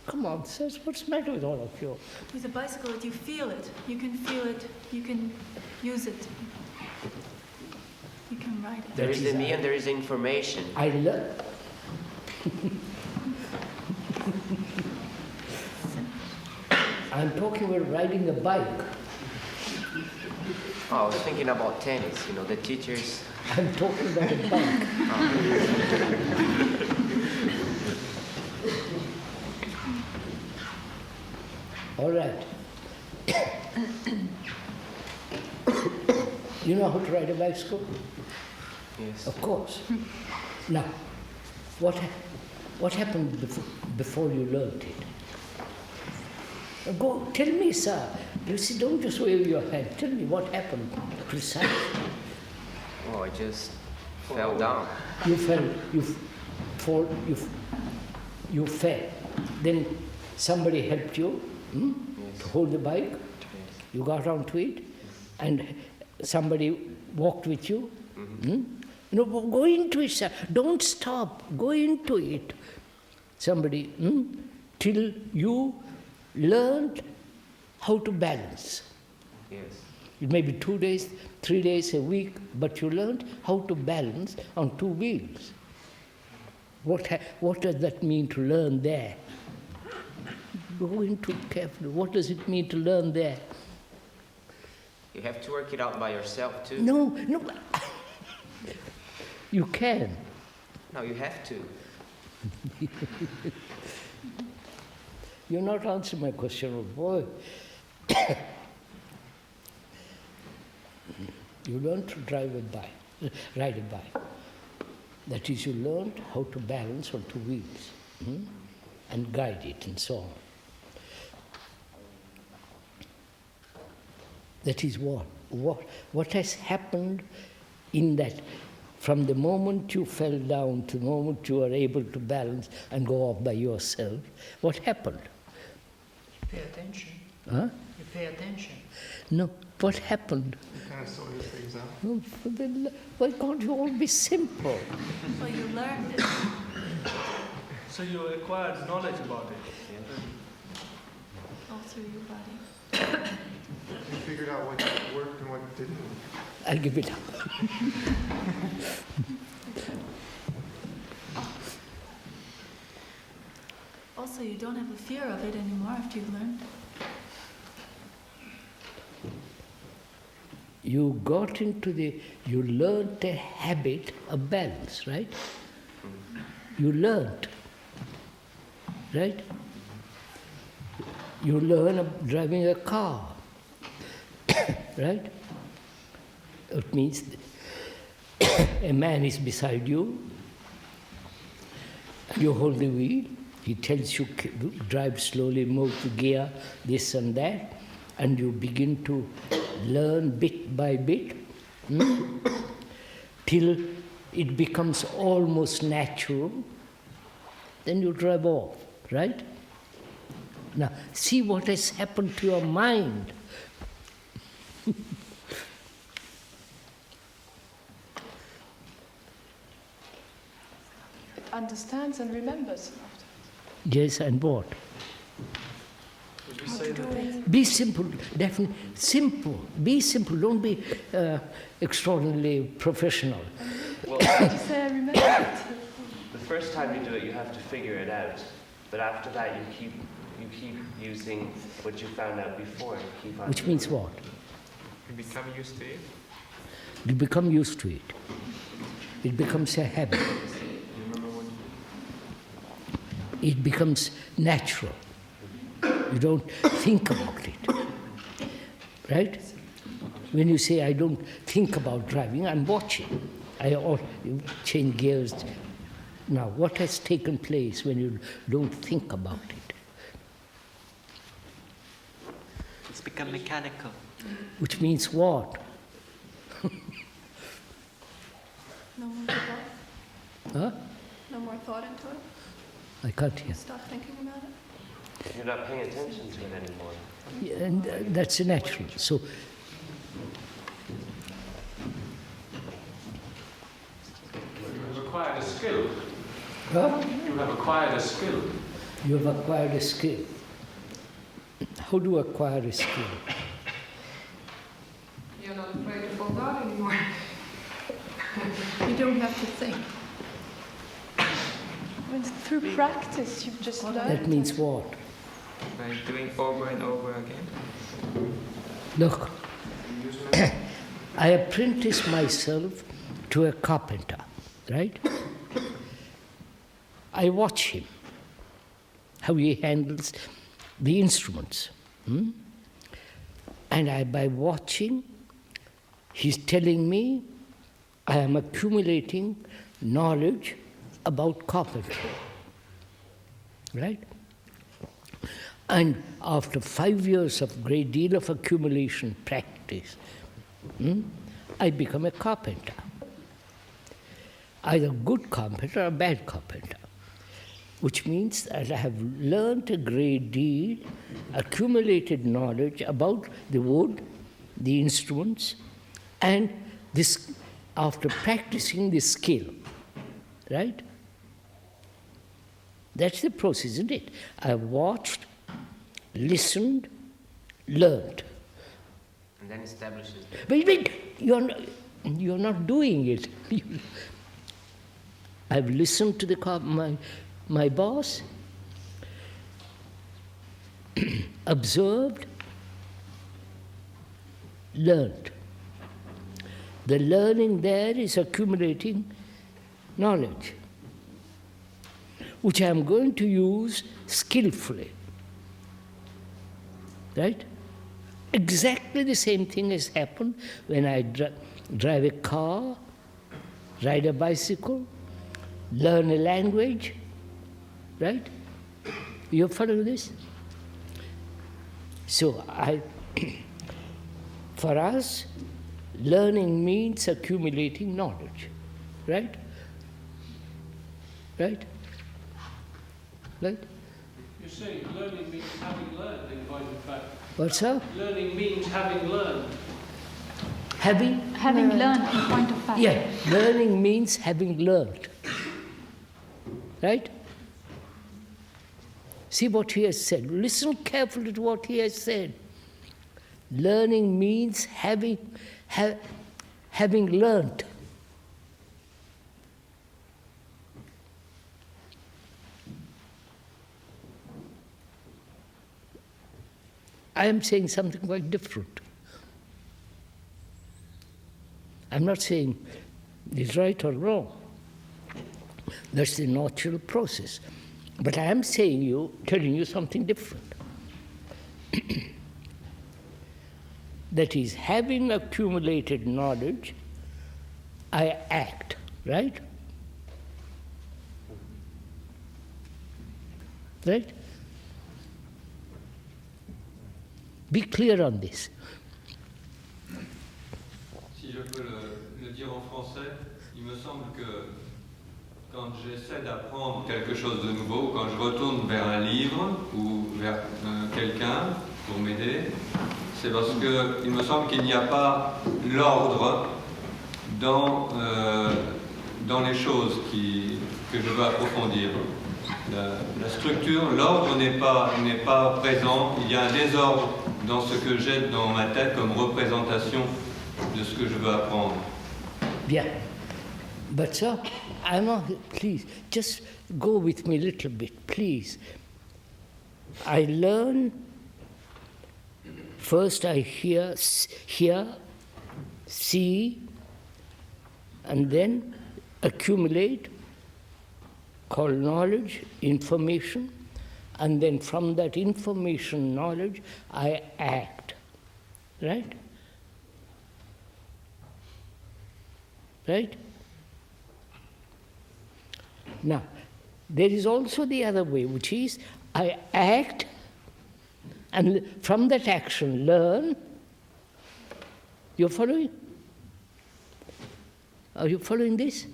Come on, sirs, what's the matter with all of you? With a bicycle, you feel it. You can feel it. You can use it. You can ride it. There is the me and there is the information. I learn. I'm talking about riding a bike. Oh, I was thinking about tennis, the teachers... I'm talking about a bike. All right. You know how to ride a bicycle? Yes. Of course. Now, what happened before you learned it? Go, tell me, sir. You see, don't just wave your hand. Tell me what happened precisely. Oh, I just fell down. You fell. You fell. Then somebody helped you to hold the bike. Yes. You got onto it, and somebody walked with you. No, go into it, sir. Don't stop. Go into it. Somebody, till you learned how to balance. Yes. It may be 2 days, 3 days, a week, but you learned how to balance on 2 wheels. What does that mean to learn there? Go into it carefully. What does it mean to learn there? You have to work it out by yourself too. No. You can. No, you have to. You're not answering my question, old boy. You learned to ride a bike. That is, you learned how to balance on 2 wheels and guide it and so on. That is what has happened in that, from the moment you fell down to the moment you are able to balance and go off by yourself, what happened? Pay attention. Huh? You pay attention. No, what happened? You kind of sort things out. Oh, why can't you all be simple? Well, you learned it. So you acquired knowledge about it. All through your body. You figured out what worked and what didn't. I'll give it up. Also, you don't have a fear of it anymore after you've learned. You learned a habit of balance, right? You learned, right? You learn of driving a car, right? It means a man is beside you, you hold the wheel, he tells you drive slowly, move to gear, this and that, and you begin to learn bit by bit till it becomes almost natural. Then you drive off, right? Now, see what has happened to your mind. Understands and remembers after. Yes, and what? Would you say that? Be simple, definitely simple. Be simple. Don't be extraordinarily professional. Well, Did you say I remember it? the first time you do it, you have to figure it out. But after that, you keep using what you found out before. Keep on Which means what? You become used to it. You become used to it. It becomes a habit. It becomes natural. You don't think about it. Right? When you say, I don't think about driving, I'm watching. You change gears. Now, what has taken place when you don't think about it? It's become mechanical. Which means what? No more thought? Huh? No more thought into it? I can't hear. Stop thinking about it? You're not paying attention to it anymore. Yeah, and that's natural. So, You've acquired a skill. huh? You have acquired a skill. You have acquired a skill. How do you acquire a skill? You're not afraid to fall down anymore. You don't have to think. When through practice, you've just learned. That means what? By doing over and over again. Look, I apprenticed myself to a carpenter, right? I watch him, how he handles the instruments. And by watching, he's telling me I am accumulating knowledge about carpentry, right? And after 5 years of great deal of accumulation practice, I become a carpenter. Either good carpenter or bad carpenter, which means that I have learned a great deal, accumulated knowledge about the wood, the instruments, and this, after practicing this skill, right? That's the process, isn't it? I watched, listened, learned. And then establishes. Wait, you're not doing it. I've listened to my boss, observed, learned. The learning there is accumulating knowledge, which I am going to use skillfully. Right? Exactly the same thing has happened when I drive a car, ride a bicycle, learn a language, right? You follow this? So for us, learning means accumulating knowledge, right? Right? Right? You're saying learning means having learned, in point of fact. What's that? Learning means having learned. Having learned, in point of fact. Yeah, learning means having learned. Right? See what he has said. Listen carefully to what he has said. Learning means having learnt. I am saying something quite different. I'm not saying it's right or wrong. That's the natural process. But I am telling you something different. That is, having accumulated knowledge, I act, right? Right? Be clear on this. Si je peux le dire en français, il me semble que quand j'essaie d'apprendre quelque chose de nouveau, quand je retourne vers un livre ou vers quelqu'un pour m'aider, c'est parce qu'il me semble qu'il n'y a pas l'ordre dans les choses que je veux approfondir. La structure, l'ordre n'est pas présent, il y a un désordre dans ce que j'ai dans ma tête comme représentation de ce que je veux apprendre. Bien. But sir, please, just go with me a little bit, please. I learn, first I hear, see, and then accumulate, called knowledge, information, and then from that information, knowledge, I act. Right? Right? Now, there is also the other way, which is I act, and from that action learn. You're following? Are you following this?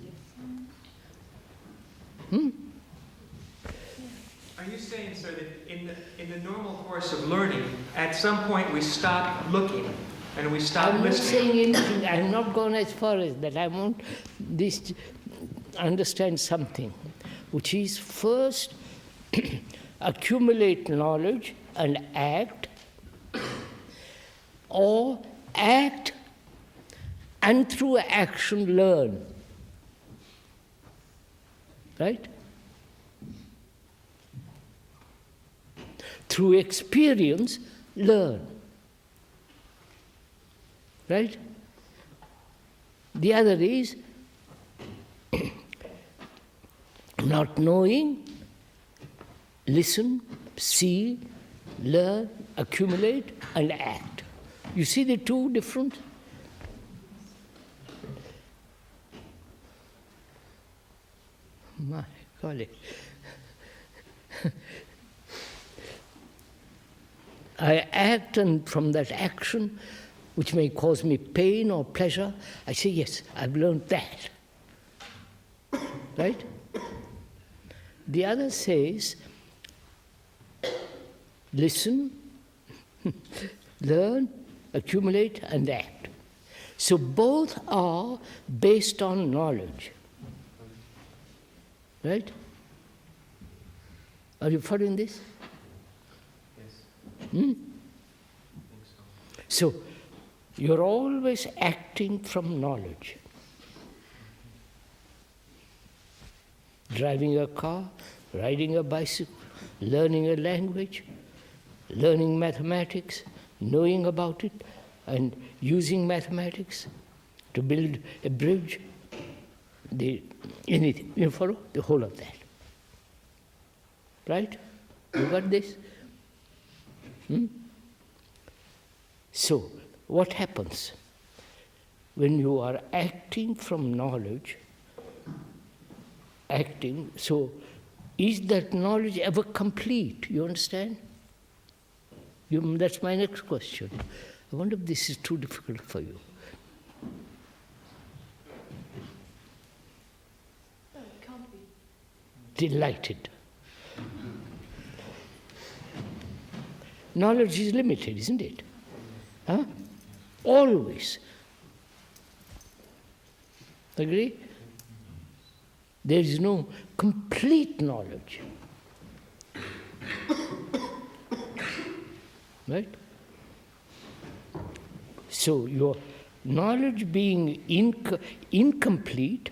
Are you saying, sir, that in the normal course of learning, at some point we stop looking and we stop listening? I'm not saying anything. I'm not going as far as that. I want this to understand something, which is first accumulate knowledge and act, or act and through action learn. Right? Through experience, learn. Right? The other is not knowing, listen, see, learn, accumulate, and act. You see the two different? My golly. I act, and from that action, which may cause me pain or pleasure, I say, yes, I've learned that. Right? The other says, listen, learn, accumulate, and act. So both are based on knowledge. Right? Are you following this? So, you're always acting from knowledge. Driving a car, riding a bicycle, learning a language, learning mathematics, knowing about it, and using mathematics to build a bridge, anything. You follow? The whole of that. Right? You got this? So, what happens when you are acting from knowledge? So is that knowledge ever complete? You understand? That's my next question. I wonder if this is too difficult for you. No, it can't be. Delighted. Knowledge is limited, isn't it? Huh? Always. Agree? There is no complete knowledge. Right? So your knowledge being incomplete,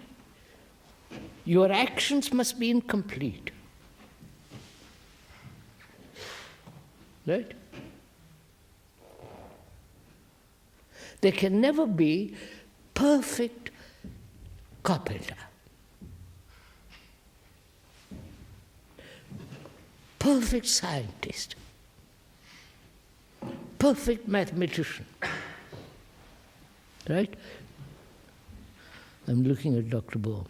your actions must be incomplete. Right? There can never be perfect carpenter, perfect scientist, perfect mathematician. Right? I'm looking at Dr. Baum.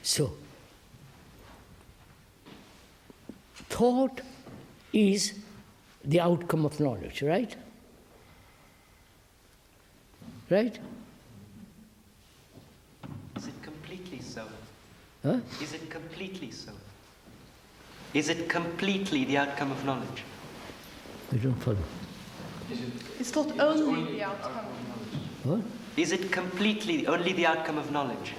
So, thought is the outcome of knowledge, right? Right? Is it completely so? Huh? Is it completely so? Is it completely the outcome of knowledge? I don't follow. It's not only the outcome. What? Is it completely only the outcome of knowledge?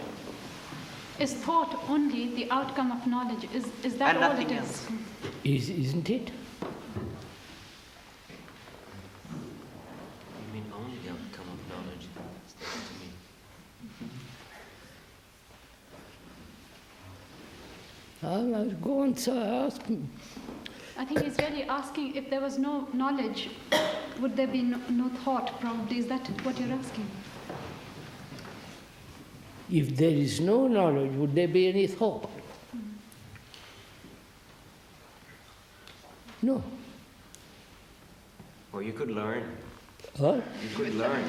Is thought only the outcome of knowledge? Is that And all nothing it else. is? Isn't it? You mean only the outcome of knowledge? That's to me. I'll go on, so I ask him. I think he's really asking if there was no knowledge, would there be no thought, probably? Is that what you're asking? If there is no knowledge, would there be any thought? No. Or you could learn. What? You could learn.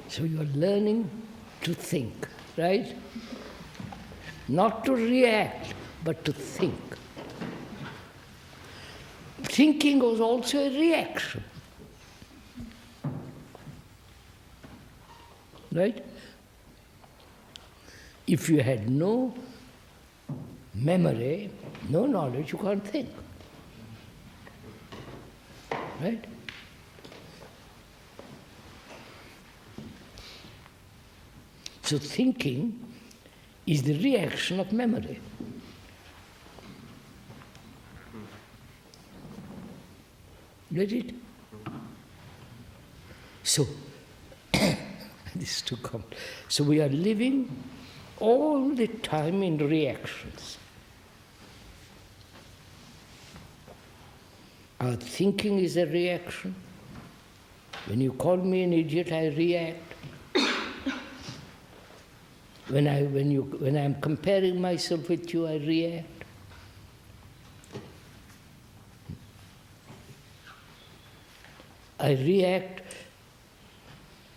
So you are learning to think, right? Not to react, but to think. Thinking was also a reaction. Right? If you had no memory, no knowledge, you can't think. Right? So thinking is the reaction of memory. Get it? So, this is too complex. So we are living all the time in reactions. Our thinking is a reaction. When you call me an idiot, I react. When I'm comparing myself with you, I react. I react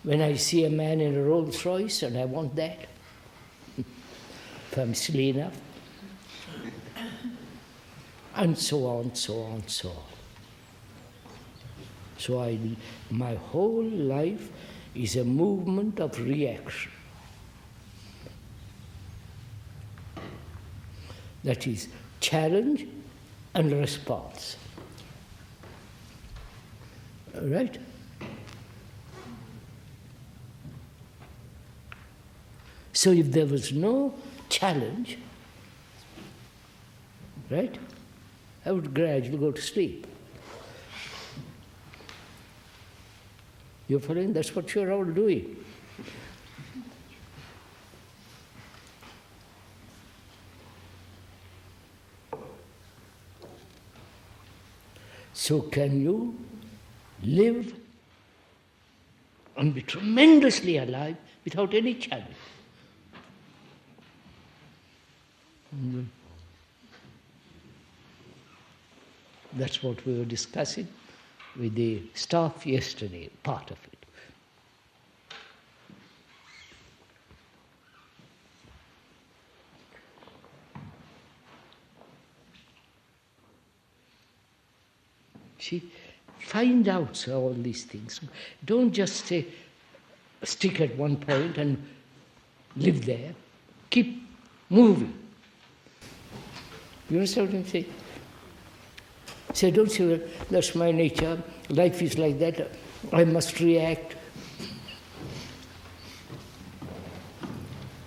when I see a man in a Rolls Royce and I want that, if I'm silly enough. And so on, so on, so on. So my whole life is a movement of reaction. That is challenge and response. Right? So if there was no challenge, right, I would gradually go to sleep. You're following? That's what you're all doing. So can you live and be tremendously alive without any challenge? That's what we were discussing with the staff yesterday, part of it. See, find out all these things. Don't just say, stick at one point and live there. Keep moving. You understand what I'm saying? So don't say, well, that's my nature, life is like that, I must react.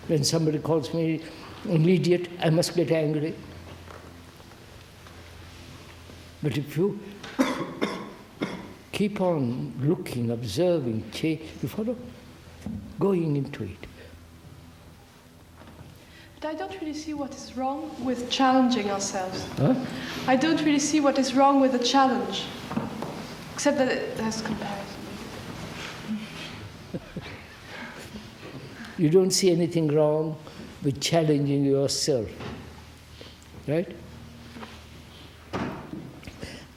When somebody calls me an idiot, I must get angry. But if you keep on looking, observing, you follow, going into it. But I don't really see what is wrong with challenging ourselves. Huh? I don't really see what is wrong with a challenge, except that it has comparison. You don't see anything wrong with challenging yourself, right?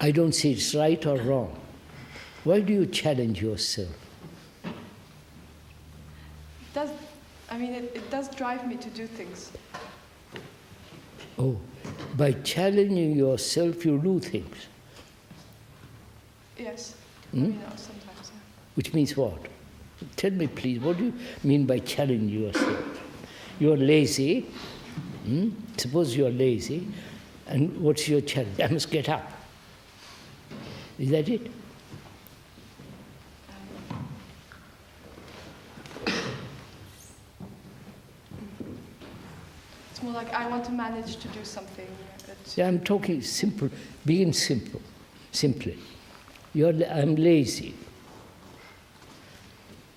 I don't see it's right or wrong. Why do you challenge yourself? It does drive me to do things. Oh, by challenging yourself, you do things. Yes. Sometimes. Yeah. Which means what? Tell me, please, what do you mean by challenging yourself? You're lazy. Suppose you're lazy, and what's your challenge? I must get up. Is that it? It's more like I want to manage to do something. Yeah, I'm talking simple, being simple, simply. I'm lazy.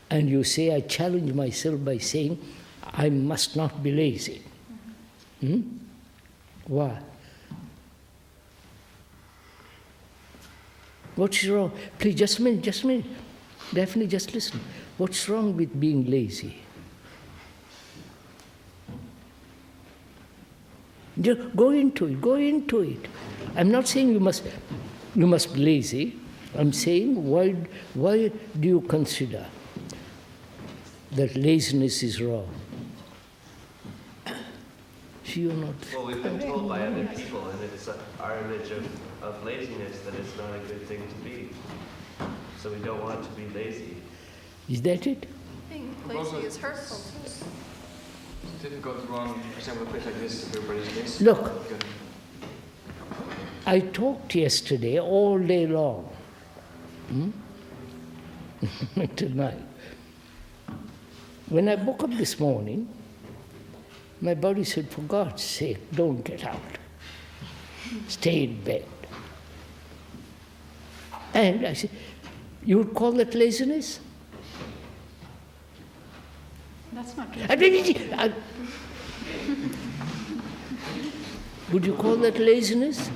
And you say, I challenge myself by saying, I must not be lazy. Why? What's wrong? Please, just a minute. Definitely, just listen. What's wrong with being lazy? Just go into it. I'm not saying you must be lazy. I'm saying, why do you consider that laziness is wrong? You're not. Well, we've been told by other people, and it's our image of laziness that it's not a good thing to be. So we don't want to be lazy. Is that it? Being lazy is hurtful too. It's difficult to run, for example, a place like this if everybody's lazy. Look, I talked yesterday all day long. Tonight. When I woke up this morning, my body said, for God's sake, don't get out. Stay in bed. And I said, you would call that laziness? That's not true. Would you call that laziness?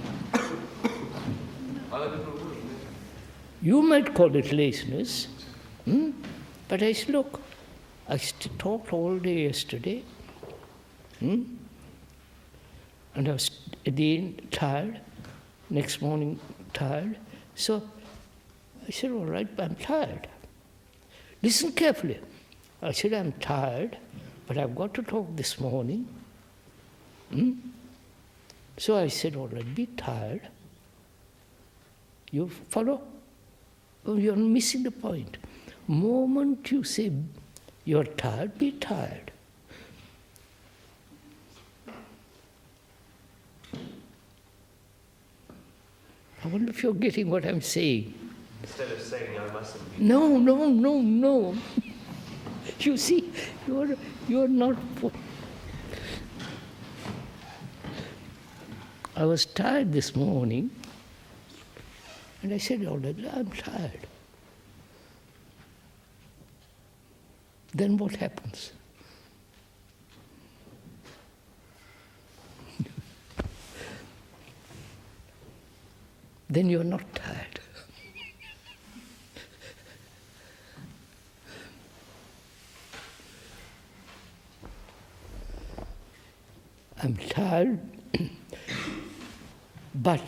You might call it laziness. But I said, look, I talked all day yesterday. And I was at the end tired, next morning tired. So I said, all right, I'm tired. Listen carefully. I said, I'm tired, but I've got to talk this morning. So I said, all right, be tired. You follow? Oh, you're missing the point. Moment you say you're tired, be tired. I wonder if you're getting what I'm saying. Instead of saying I mustn't be. No. You see, you're not. I was tired this morning, and I said, "Oh, I'm tired." Then what happens? Then you're not tired. I'm tired, but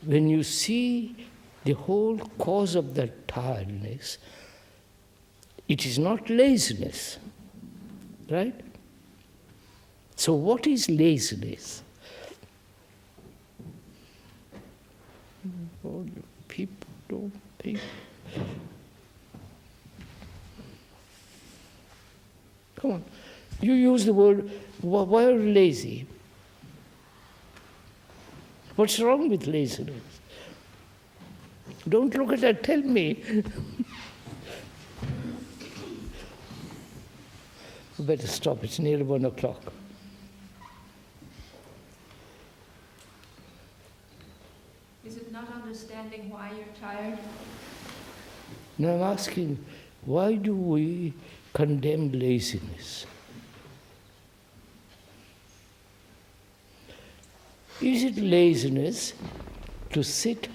when you see the whole cause of that tiredness, it is not laziness, right? So what is laziness? All you people don't think. Come on. You use the word, why are you lazy? What's wrong with laziness? Don't look at that, tell me. We better stop, it's nearly 1 o'clock. Is it not understanding why you're tired? Now I'm asking, why do we condemn laziness? Is it laziness to sit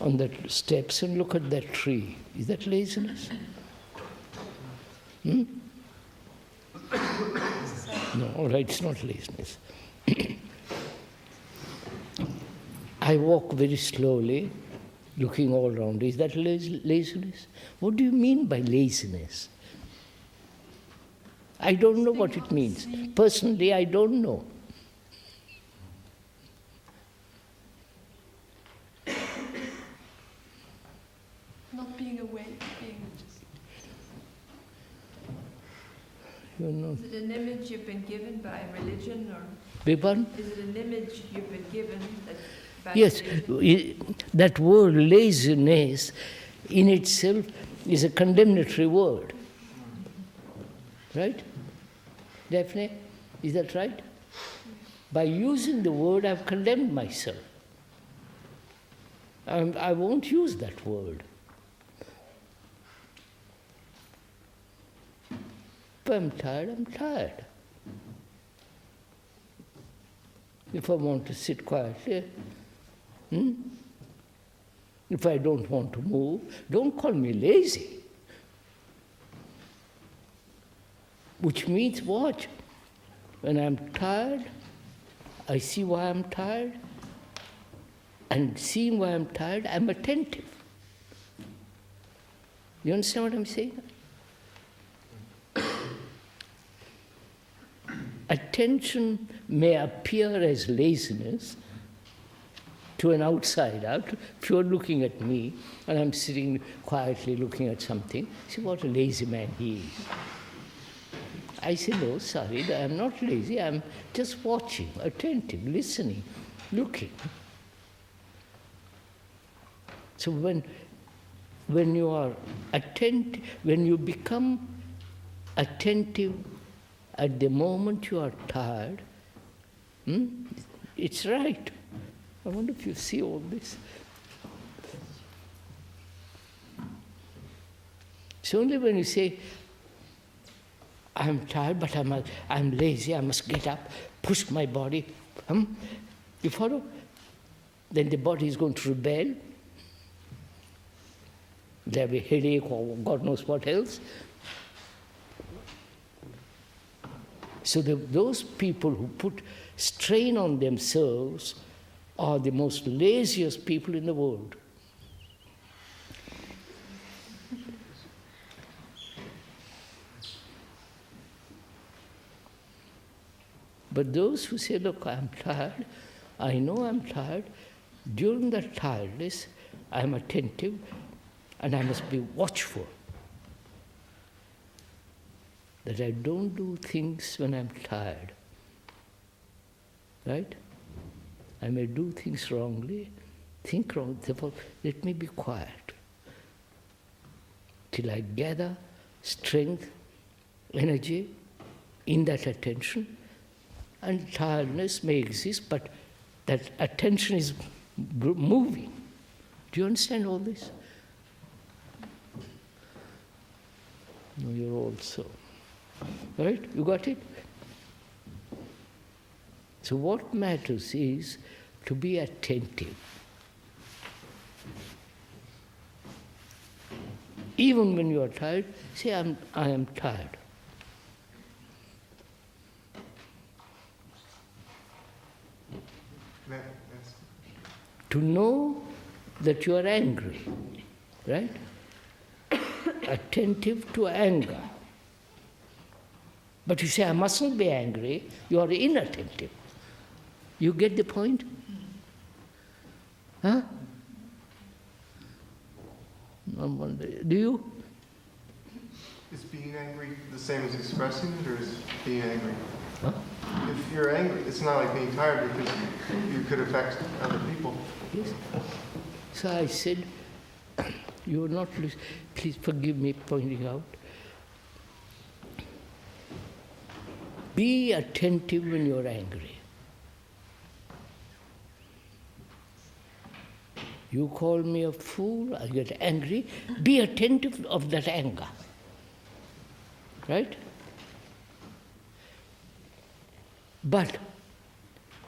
on the steps and look at that tree? Is that laziness? No, all right, it's not laziness. I walk very slowly, looking all around. Is that laziness? What do you mean by laziness? I don't know what it means. Personally, I don't know. Not being awake, being just... You know. Is it an image you've been given by religion, or Pardon? is it an image you've been given by Yes, religion? that word laziness in itself is a condemnatory word. Right? Daphne, is that right? By using the word, I've condemned myself. I won't use that word. If I'm tired, I'm tired. If I want to sit quietly, if I don't want to move, don't call me lazy. Which means what? When I'm tired, I see why I'm tired, and seeing why I'm tired, I'm attentive. You understand what I'm saying? Attention may appear as laziness to an outsider. If you're looking at me and I'm sitting quietly looking at something, see what a lazy man he is. I say, no, sorry, I'm not lazy, I'm just watching, attentive, listening, looking. So when you are attentive, when you become attentive at the moment you are tired, it's right. I wonder if you see all this. It's only when you say, I'm tired, but I'm lazy, I must get up, push my body. You follow? Then the body is going to rebel. There'll be headache or God knows what else. So those people who put strain on themselves are the most laziest people in the world. But those who say, look, I'm tired, I know I'm tired, during that tiredness, I'm attentive and I must be watchful that I don't do things when I'm tired. Right? I may do things wrongly, think wrong, therefore let me be quiet till I gather strength, energy in that attention. And tiredness may exist, but that attention is moving. Do you understand all this? No, you're also. Right? You got it? So what matters is to be attentive. Even when you are tired, say, I am tired. To know that you are angry, right? Attentive to anger. But you say, I mustn't be angry, you are inattentive. You get the point? Huh? Do you? Is being angry the same as expressing it, or is being angry? Huh? If you're angry, it's not like being tired because you could affect other people. Yes. So I said, you are not, please forgive me pointing out. Be attentive when you're angry. You call me a fool, I get angry. Be attentive of that anger. Right? But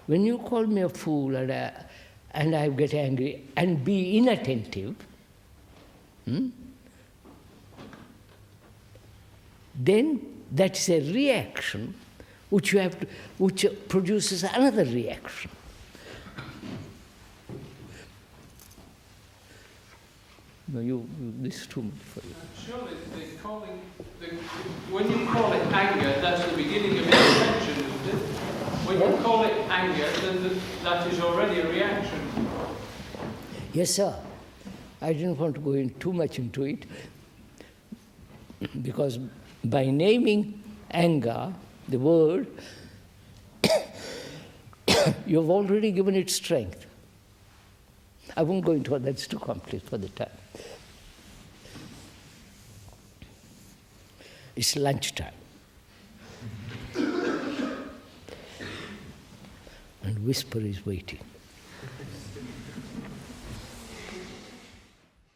when you call me a fool and I get angry and be inattentive, then that's a reaction which produces another reaction. No, this is too much for you. Surely, when you call it anger, that's the beginning of intention, isn't it? When you call it anger, then that is already a reaction. Yes, sir. I didn't want to go in too much into it, because by naming anger, the word, you've already given it strength. I won't go into it, that's too complex for the time. It's lunchtime. And Whisper is waiting.